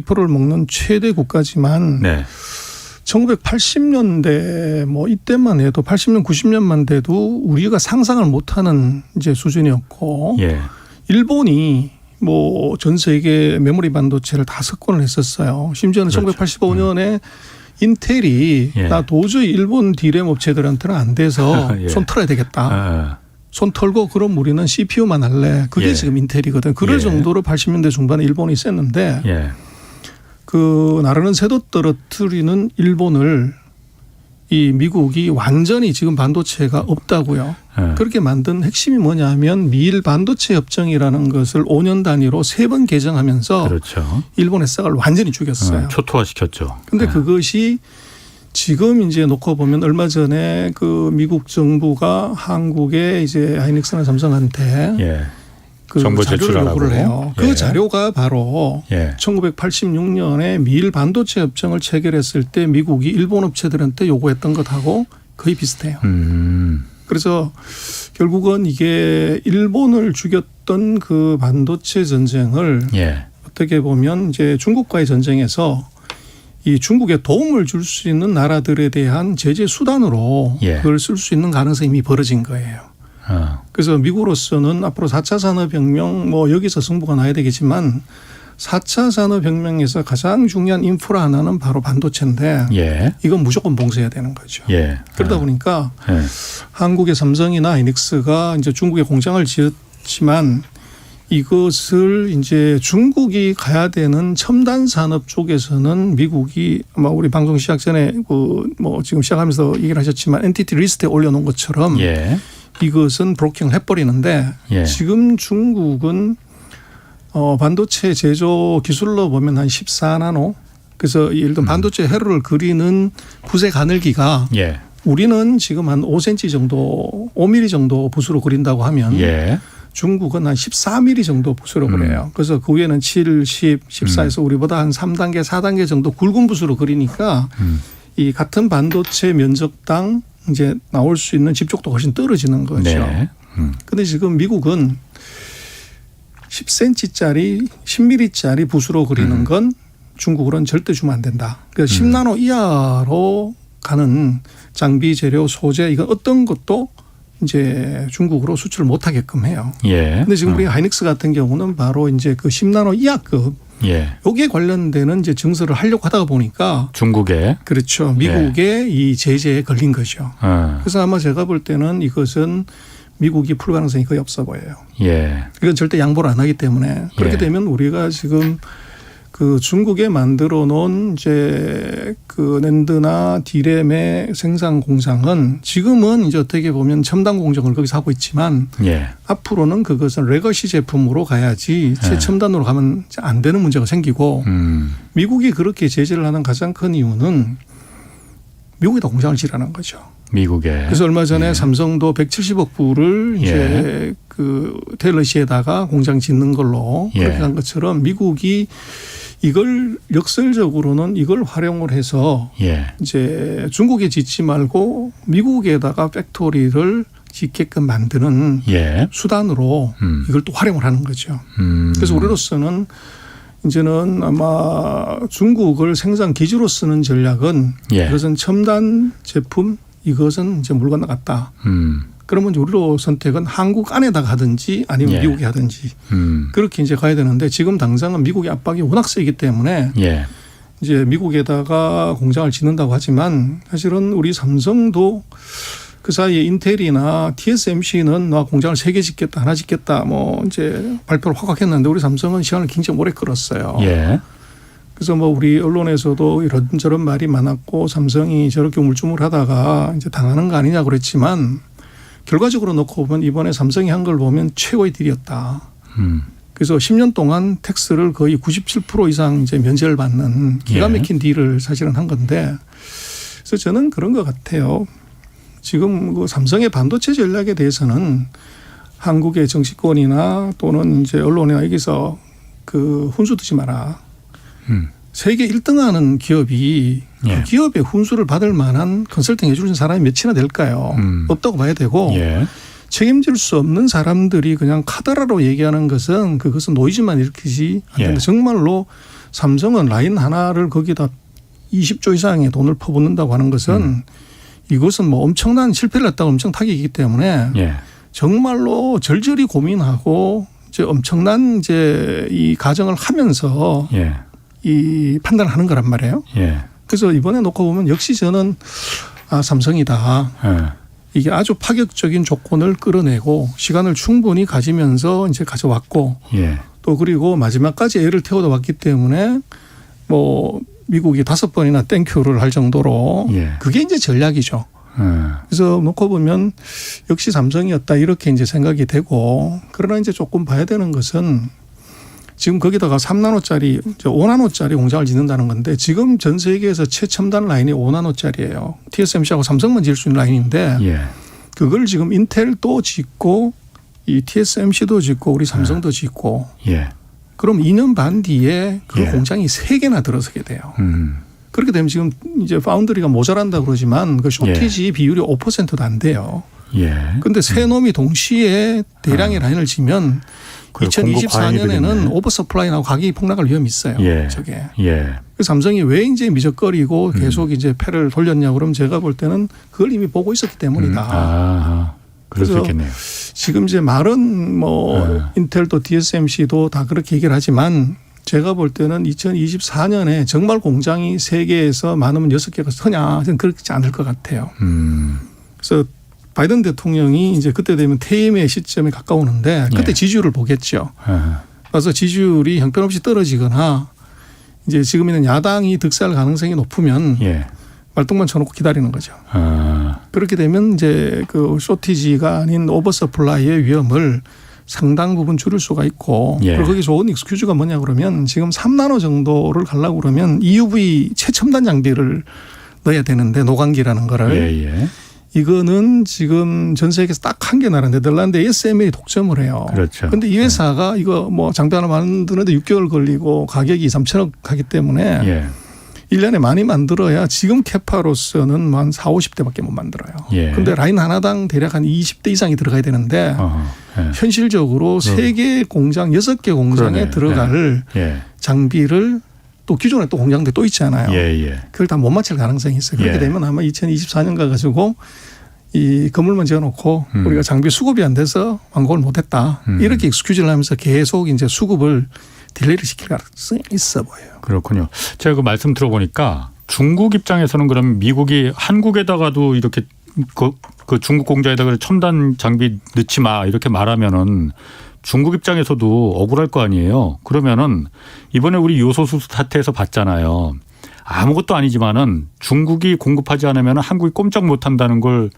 Speaker 4: 72%를 먹는 최대 국가지만
Speaker 2: 네.
Speaker 4: 1980년대 뭐 이때만 해도 80년 90년만 돼도 우리가 상상을 못하는 이제 수준이었고
Speaker 2: 예.
Speaker 4: 일본이 뭐 전 세계 메모리 반도체를 다 석권을 했었어요. 심지어는
Speaker 2: 그렇죠.
Speaker 4: 1985년에 인텔이
Speaker 2: 예.
Speaker 4: 나 도저히 일본 디램 업체들한테는 안 돼서
Speaker 2: 예.
Speaker 4: 손 털어야 되겠다. 손 털고 그럼 우리는 CPU만 할래. 그게
Speaker 2: 예.
Speaker 4: 지금 인텔이거든. 그럴
Speaker 2: 예.
Speaker 4: 정도로 80년대 중반에 일본이 셌는데
Speaker 2: 예.
Speaker 4: 그 나라는 새도 떨어뜨리는 일본을 이 미국이 완전히 지금 반도체가 없다고요.
Speaker 2: 예.
Speaker 4: 그렇게 만든 핵심이 뭐냐면 미일 반도체 협정이라는 것을 5년 단위로 3번 개정하면서
Speaker 2: 그렇죠.
Speaker 4: 일본의 싹을 완전히 죽였어요.
Speaker 2: 초토화시켰죠.
Speaker 4: 근데
Speaker 2: 예.
Speaker 4: 그것이 지금 이제 놓고 보면 얼마 전에 그 미국 정부가 한국의 이제 하이닉스나 삼성한테
Speaker 2: 예.
Speaker 4: 그
Speaker 2: 정보
Speaker 4: 자료를
Speaker 2: 제출하라고.
Speaker 4: 요구를 해요.
Speaker 2: 예.
Speaker 4: 그 자료가 바로
Speaker 2: 예.
Speaker 4: 1986년에 미일 반도체 협정을 체결했을 때 미국이 일본 업체들한테 요구했던 것하고 거의 비슷해요. 그래서 결국은 이게 일본을 죽였던 그 반도체 전쟁을
Speaker 2: 예.
Speaker 4: 어떻게 보면 이제 중국과의 전쟁에서 이 중국에 도움을 줄 수 있는 나라들에 대한 제재 수단으로
Speaker 2: 예.
Speaker 4: 그걸 쓸 수 있는 가능성이 이미 벌어진 거예요. 그래서 미국으로서는 앞으로 4차 산업혁명 뭐 여기서 승부가 나야 되겠지만 4차 산업혁명에서 가장 중요한 인프라 하나는 바로 반도체인데
Speaker 2: 예.
Speaker 4: 이건 무조건 봉쇄해야 되는 거죠.
Speaker 2: 예.
Speaker 4: 그러다 보니까
Speaker 2: 예.
Speaker 4: 한국의 삼성이나 하이닉스가 이제 중국에 공장을 지었지만 이것을 이제 중국이 가야 되는 첨단 산업 쪽에서는 미국이 아마 우리 방송 시작 전에 그 뭐 지금 시작하면서 얘기를 하셨지만 엔티티 리스트에 올려놓은 것처럼
Speaker 2: 예.
Speaker 4: 이것은 브로킹을 해버리는데
Speaker 2: 예.
Speaker 4: 지금 중국은 반도체 제조 기술로 보면 한 14나노 그래서 예를 들면 반도체 회로를 그리는 붓의 가늘기가
Speaker 2: 예.
Speaker 4: 우리는 지금 한 5cm 정도 5mm 정도 붓으로 그린다고 하면
Speaker 2: 예.
Speaker 4: 중국은 한 14mm 정도 붓으로 그래요. 그래서 그 위에는 7, 10, 14에서 우리보다 한 3단계 4단계 정도 굵은 붓으로 그리니까 이 같은 반도체 면적당 이제 나올 수 있는 집족도 훨씬 떨어지는 거죠.
Speaker 2: 네.
Speaker 4: 그런데 지금 미국은 10cm짜리 10mm짜리 붓으로 그리는 건 중국으로는 절대 주면 안 된다. 그래서 10나노 이하로 가는 장비 재료 소재 이건 어떤 것도 이제 중국으로 수출을 못 하게끔 해요.
Speaker 2: 예.
Speaker 4: 근데 지금 우리 하이닉스 같은 경우는 바로 이제 그 10나노 이하급
Speaker 2: 예.
Speaker 4: 여기에 관련되는 이제 증서를 하려고 하다가 보니까
Speaker 2: 중국에.
Speaker 4: 그렇죠. 미국의 이 제재에 걸린 거죠. 그래서 아마 제가 볼 때는 이것은 미국이 풀 가능성이 거의 없어 보여요.
Speaker 2: 예.
Speaker 4: 이건 절대 양보를 안 하기 때문에 그렇게
Speaker 2: 예.
Speaker 4: 되면 우리가 지금 그 중국에 만들어 놓은 이제 그 낸드나 디램의 생산 공장은 지금은 이제 어떻게 보면 첨단 공정을 거기서 하고 있지만
Speaker 2: 예.
Speaker 4: 앞으로는 그것은 레거시 제품으로 가야지 최첨단으로 가면 안 되는 문제가 생기고 미국이 그렇게 제재를 하는 가장 큰 이유는 미국에다 공장을 지으라는 거죠.
Speaker 2: 미국에.
Speaker 4: 그래서 얼마 전에 삼성도 170억 불을 이제 그 테일러시에다가 공장 짓는 걸로 그렇게 한 것처럼 미국이 이걸 역설적으로는 이걸 활용을 해서 이제 중국에 짓지 말고 미국에다가 팩토리를 짓게끔 만드는 수단으로 이걸 또 활용을 하는 거죠. 그래서 우리로서는 이제는 아마 중국을 생산 기지로 쓰는 전략은 이것은 첨단 제품 이것은 이제 물 건너갔다. 그러면 우리로 선택은 한국 안에다가 하든지 아니면 미국에 하든지 그렇게 이제 가야 되는데 지금 당장은 미국의 압박이 워낙 세기 때문에 이제 미국에다가 공장을 짓는다고 하지만 사실은 우리 삼성도 그 사이에 인텔이나 TSMC는 나 공장을 3개 짓겠다, 하나 짓겠다 뭐 이제 발표를 확 했는데 우리 삼성은 시간을 굉장히 오래 끌었어요. 그래서 뭐 우리 언론에서도 이런저런 말이 많았고 삼성이 저렇게 우물쭈물하다가 이제 당하는 거 아니냐 그랬지만 결과적으로 놓고 보면 이번에 삼성이 한 걸 보면 최고의 딜이었다. 그래서 10년 동안 텍스를 거의 97% 이상 이제 면제를 받는 기가 막힌 딜을 사실은 한 건데 그래서 저는 그런 것 같아요. 지금 그 삼성의 반도체 전략에 대해서는 한국의 정치권이나 또는 이제 언론이나 여기서 그 훈수 두지 마라. 세계 1등하는 기업이 그 기업의 훈수를 받을 만한 컨설팅 해주는 사람이 몇이나 될까요? 없다고 봐야 되고 책임질 수 없는 사람들이 그냥 카더라로 얘기하는 것은 그것은 노이즈만 일으키지 않는다. 정말로 삼성은 라인 하나를 거기다 20조 이상의 돈을 퍼붓는다고 하는 것은 이것은 뭐 엄청난 실패를 했다고 엄청 타격이기 때문에 정말로 절절히 고민하고 이제 엄청난 이제 이 가정을 하면서 이 판단을 하는 거란 말이에요. 그래서 이번에 놓고 보면 역시 저는 삼성이다. 이게 아주 파격적인 조건을 끌어내고 시간을 충분히 가지면서 이제 가져왔고 또 그리고 마지막까지 애를 태워다 왔기 때문에 뭐 미국이 5번이나 땡큐를 할 정도로 그게 이제 전략이죠. 그래서 놓고 보면 역시 삼성이었다 이렇게 이제 생각이 되고 그러나 이제 조금 봐야 되는 것은 지금 거기다가 3나노짜리, 5나노짜리 공장을 짓는다는 건데 지금 전 세계에서 최첨단 라인이 5나노짜리예요. TSMC하고 삼성만 지을 수 있는 라인인데 그걸 지금 인텔도 짓고 이 TSMC도 짓고 우리 삼성도 짓고 그럼 2년 반 뒤에 그 공장이 3개나 들어서게 돼요. 그렇게 되면 지금 이제 파운드리가 모자란다 그러지만 그 쇼티지 비율이 5%도 안 돼요. 그런데 세 놈이 동시에 대량의 라인을 지면 2024년에는 오버서플라이 나고 가격이 폭락할 위험이 있어요. 저게. 그래서 삼성이 왜 이제 미적거리고 계속 이제 패를 돌렸냐 그러면 제가 볼 때는 그걸 이미 보고 있었기 때문이다.
Speaker 2: 그럴 수 있겠네요.
Speaker 4: 지금 이제 말은 뭐 인텔도 TSMC도 다 그렇게 얘기를 하지만 제가 볼 때는 2024년에 정말 공장이 3개에서 많으면 6개가 서냐 저는 그렇지 않을 것 같아요. 그래서 바이든 대통령이 이제 그때 되면 퇴임의 시점에 가까우는데 그때 지지율을 보겠죠. 그래서 지지율이 형편없이 떨어지거나 이제 지금 있는 야당이 득세할 가능성이 높으면 말똥만 쳐놓고 기다리는 거죠. 그렇게 되면 이제 그 쇼티지가 아닌 오버서플라이의 위험을 상당 부분 줄일 수가 있고 그리고 거기 좋은 익스큐즈가 뭐냐 그러면 지금 3나노 정도를 가려고 그러면 EUV 최첨단 장비를 넣어야 되는데 노광기라는 거를 이거는 지금 전 세계에서 딱 한 개 나라 네덜란드 ASML이 독점을 해요. 그런데 이 회사가 이거 뭐 장비 하나 만드는데 6개월 걸리고 가격이 3천억 하기 때문에 1년에 많이 만들어야 지금 캐파로서는 한 4, 50대밖에 못 만들어요. 그런데 라인 하나당 대략 한 20대 이상이 들어가야 되는데 현실적으로 3개 공장, 6개 공장에 들어갈 장비를 또 기존에 또 공장들 또 있잖아요. 그걸 다 못 맞출 가능성이 있어요. 그렇게 되면 아마 2024년 가가지고 이 건물만 지어놓고 우리가 장비 수급이 안 돼서 완공을 못했다. 이렇게 익스큐즈를 하면서 계속 이제 수급을 딜레이를 시킬 가능성이 있어 보여요.
Speaker 2: 그렇군요. 제가 그 말씀 들어보니까 중국 입장에서는 그럼 미국이 한국에다가도 이렇게 그 중국 공장에다가 첨단 장비 넣지 마 이렇게 말하면은 중국 입장에서도 억울할 거 아니에요. 그러면은 이번에 우리 요소수 사태에서 봤잖아요. 아무것도 아니지만은 중국이 공급하지 않으면 한국이 꼼짝 못한다는 걸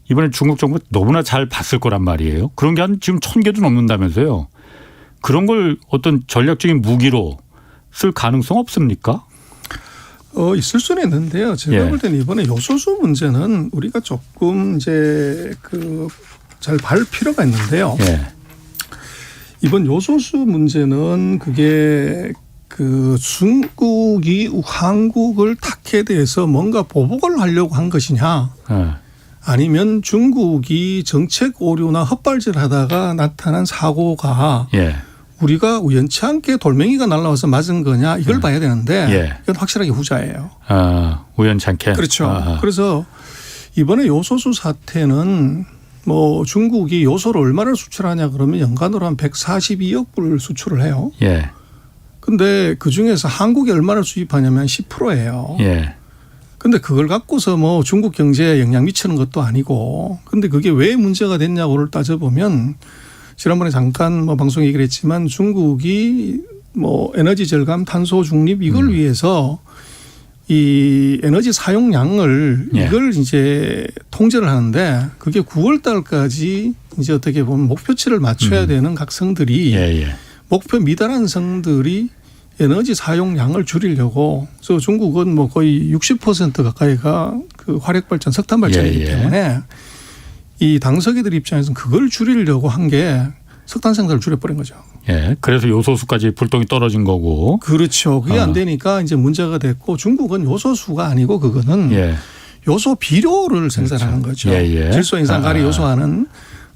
Speaker 2: 이번에 중국 정부 너무나 잘 봤을 거란 말이에요. 그런 게 한 지금 1,000개도 넘는다면서요. 그런 걸 어떤 전략적인 무기로 쓸 가능성 없습니까?
Speaker 4: 있을 수는 있는데요. 제가 볼 때는 이번에 요소수 문제는 우리가 조금 이제 잘 볼 필요가 있는데요.
Speaker 2: 예.
Speaker 4: 이번 요소수 문제는 그게 중국이 한국을 타켓해서 뭔가 보복을 하려고 한 것이냐,
Speaker 2: 예.
Speaker 4: 아니면 중국이 정책 오류나 헛발질하다가 나타난 사고가
Speaker 2: 예.
Speaker 4: 우리가 우연치 않게 돌멩이가 날라와서 맞은 거냐 이걸 봐야 되는데
Speaker 2: 예.
Speaker 4: 이건 확실하게 후자예요.
Speaker 2: 우연찮게.
Speaker 4: 그렇죠. 그래서 이번에 요소수 사태는 뭐 중국이 요소를 얼마를 수출하냐 그러면 연간으로 한 142억 불 수출을 해요.
Speaker 2: 예.
Speaker 4: 근데 그중에서 한국이 얼마를 수입하냐면 10%예요.
Speaker 2: 예.
Speaker 4: 근데 그걸 갖고서 뭐 중국 경제에 영향 미치는 것도 아니고, 근데 그게 왜 문제가 됐냐고를 따져보면 지난번에 잠깐 뭐 방송에 얘기를 했지만 중국이 뭐 에너지 절감, 탄소 중립 이걸 위해서 이 에너지 사용량을 이걸 이제 통제를 하는데 그게 9월 달까지 이제 어떻게 보면 목표치를 맞춰야 되는 각 성들이 목표 미달한 성들이 에너지 사용량을 줄이려고, 그래서 중국은 뭐 거의 60% 가까이가 그 화력 발전, 석탄 발전이기 때문에 이 당석이들 입장에서는 그걸 줄이려고 한 게 석탄 생산을 줄여버린 거죠.
Speaker 2: 예. 그래서 요소수까지 불똥이 떨어진 거고.
Speaker 4: 그렇죠. 그게 안 되니까 이제 문제가 됐고, 중국은 요소수가 아니고 그거는 요소 비료를 생산하는 거죠. 질소, 인산, 가리, 요소하는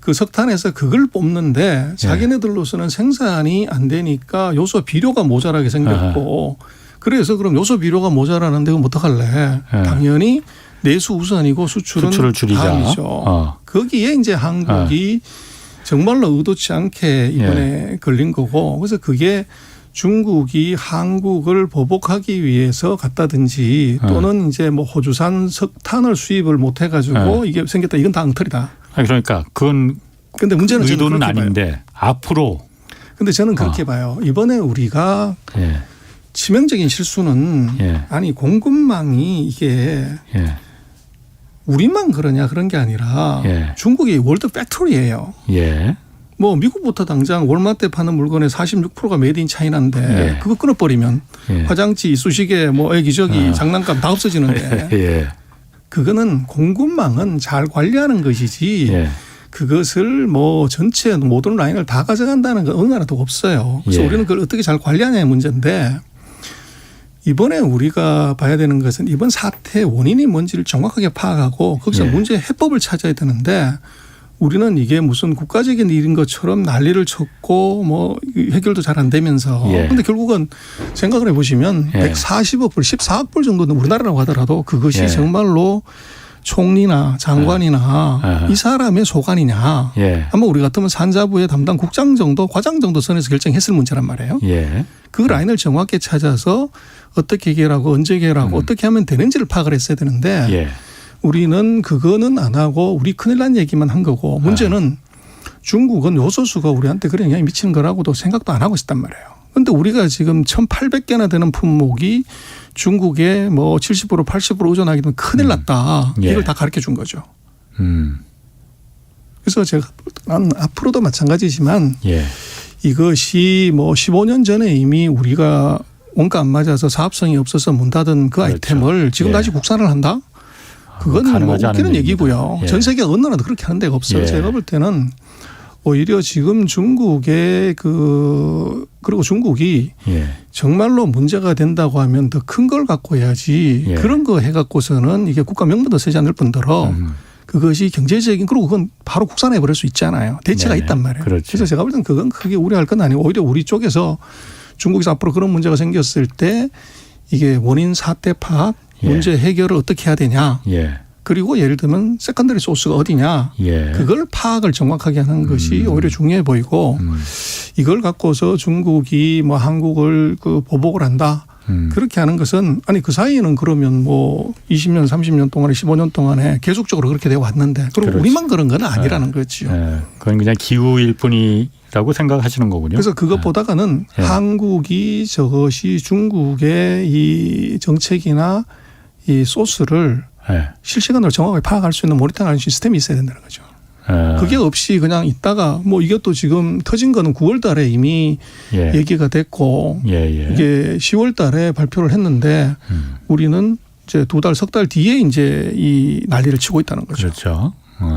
Speaker 4: 그 석탄에서 그걸 뽑는데 자기네들로서는 생산이 안 되니까 요소 비료가 모자라게 생겼고, 그래서 그럼 요소 비료가 모자라는데 그럼 어떡할래? 당연히 내수 우선이고 수출을
Speaker 2: 줄이자.
Speaker 4: 다음이죠. 거기에 이제 한국이 정말로 의도치 않게 이번에 걸린 거고, 그래서 그게 중국이 한국을 보복하기 위해서 갔다든지 또는 이제 뭐 호주산 석탄을 수입을 못 해가지고 이게 생겼다. 이건 다 엉터리다.
Speaker 2: 그러니까 그건
Speaker 4: 근데 문제는
Speaker 2: 의도는 아닌데 앞으로.
Speaker 4: 근데 저는 그렇게 봐요. 이번에 우리가 치명적인 실수는 아니 공급망이 이게 우리만 그러냐 그런 게 아니라 중국이 월드 팩토리예요. 뭐 미국부터 당장 월마트에 파는 물건의 46%가 메이드 인 차이나인데 그거 끊어버리면 화장지, 이쑤시개, 뭐 애기저기 장난감 다 없어지는데 그거는 공급망은 잘 관리하는 것이지 그것을 뭐 전체 모든 라인을 다 가져간다는 건 어느 나라도 없어요. 그래서 우리는 그걸 어떻게 잘 관리하냐의 문제인데, 이번에 우리가 봐야 되는 것은 이번 사태의 원인이 뭔지를 정확하게 파악하고 거기서 문제의 해법을 찾아야 되는데, 우리는 이게 무슨 국가적인 일인 것처럼 난리를 쳤고 뭐 해결도 잘 안 되면서 그런데 결국은 생각을 해보시면 140억 불, 14억 불 정도는 우리나라라고 하더라도 그것이 정말로 총리나 장관이나 이 사람의 소관이냐. 아마 우리 같으면 산자부의 담당 국장 정도, 과장 정도 선에서 결정했을 문제란 말이에요. 그 라인을 정확히 찾아서 어떻게 해결하고 언제 해결하고 어떻게 하면 되는지를 파악을 했어야 되는데 우리는 그거는 안 하고 우리 큰일 난 얘기만 한 거고, 문제는 중국은 요소수가 우리한테 그런 영향이 미치는 거라고도 생각도 안 하고 있단 말이에요. 그런데 우리가 지금 1,800개나 되는 품목이 중국에 뭐 70% 80% 의존하게 되면 큰일 났다. 이걸 다 가르쳐 준 거죠. 그래서 제가 난 앞으로도 마찬가지지만 이것이 뭐 15년 전에 이미 우리가 원가 안 맞아서 사업성이 없어서 문 닫은 그 아이템을 지금 다시 국산을 한다? 그건 뭐 웃기는 얘기고요. 전 세계 어느 나라도 그렇게 하는 데가 없어요. 제가 볼 때는 오히려 지금 중국의 그리고 중국이 정말로 문제가 된다고 하면 더 큰 걸 갖고 해야지 그런 거 해갖고서는 이게 국가 명분도 쓰지 않을 뿐더러 그것이 경제적인, 그리고 그건 바로 국산해 버릴 수 있잖아요. 대체가 있단 말이에요. 그래서 제가 볼 때는 그건 크게 우려할 건 아니고 오히려 우리 쪽에서 중국에서 앞으로 그런 문제가 생겼을 때 이게 원인 사태 파악, 문제 해결을 어떻게 해야 되냐. 그리고 예를 들면 세컨더리 소스가 어디냐. 그걸 파악을 정확하게 하는 것이 오히려 중요해 보이고 이걸 갖고서 중국이 뭐 한국을 그 보복을 한다. 그렇게 하는 것은 아니 그 사이에는 그러면 뭐 20년, 30년 동안에 15년 동안에 계속적으로 그렇게 되어 왔는데 그럼
Speaker 2: 그렇지.
Speaker 4: 우리만 그런 건 아니라는 거죠.
Speaker 2: 그건 그냥 기후일 뿐이라고 생각하시는 거군요.
Speaker 4: 그래서 그것보다는 한국이 저것이 중국의 이 정책이나 이 소스를 실시간으로 정확하게 파악할 수 있는 모니터링하는 시스템이 있어야 된다는 거죠. 그게 없이 그냥 있다가 뭐 이것도 지금 터진 거는 9월 달에 이미 얘기가 됐고 이게 10월 달에 발표를 했는데 우리는 이제 2달, 석 달 뒤에 이제 이 난리를 치고 있다는 거죠.
Speaker 2: 그렇죠.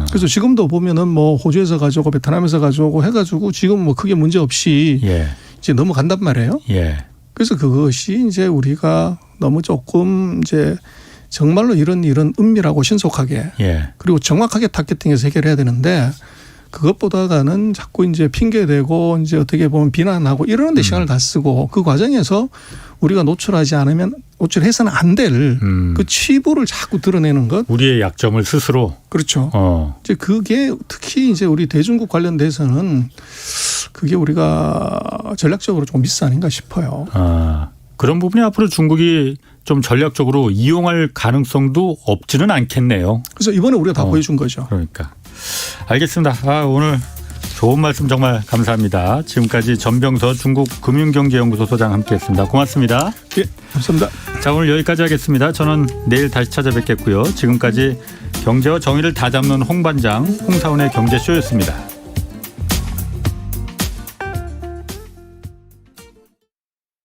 Speaker 4: 그래서 지금도 보면은 뭐 호주에서 가져오고 베트남에서 가져오고 해가지고 지금 뭐 크게 문제 없이 이제 넘어간단 말이에요. 그래서 그것이 이제 우리가 너무 조금 이제 정말로 이런 은밀하고 신속하게 그리고 정확하게 타겟팅해서 해결해야 되는데 그것보다는 자꾸 이제 핑계대고 이제 어떻게 보면 비난하고 이러는 데 시간을 다 쓰고 그 과정에서 우리가 노출하지 않으면 노출해서는 안 될 그 치부를 자꾸 드러내는 것.
Speaker 2: 우리의 약점을 스스로.
Speaker 4: 그렇죠. 이제 그게 특히 이제 우리 대중국 관련돼서는 그게 우리가 전략적으로 좀 미스 아닌가 싶어요.
Speaker 2: 그런 부분이 앞으로 중국이 좀 전략적으로 이용할 가능성도 없지는 않겠네요.
Speaker 4: 그래서 이번에 우리가 다 보여준 거죠.
Speaker 2: 그러니까. 알겠습니다. 오늘 좋은 말씀 정말 감사합니다. 지금까지 전병서 중국금융경제연구소 소장 함께했습니다. 고맙습니다.
Speaker 4: 예, 감사합니다.
Speaker 2: 자, 오늘 여기까지 하겠습니다. 저는 내일 다시 찾아뵙겠고요. 지금까지 경제와 정의를 다잡는 홍반장 홍사훈의 경제쇼였습니다.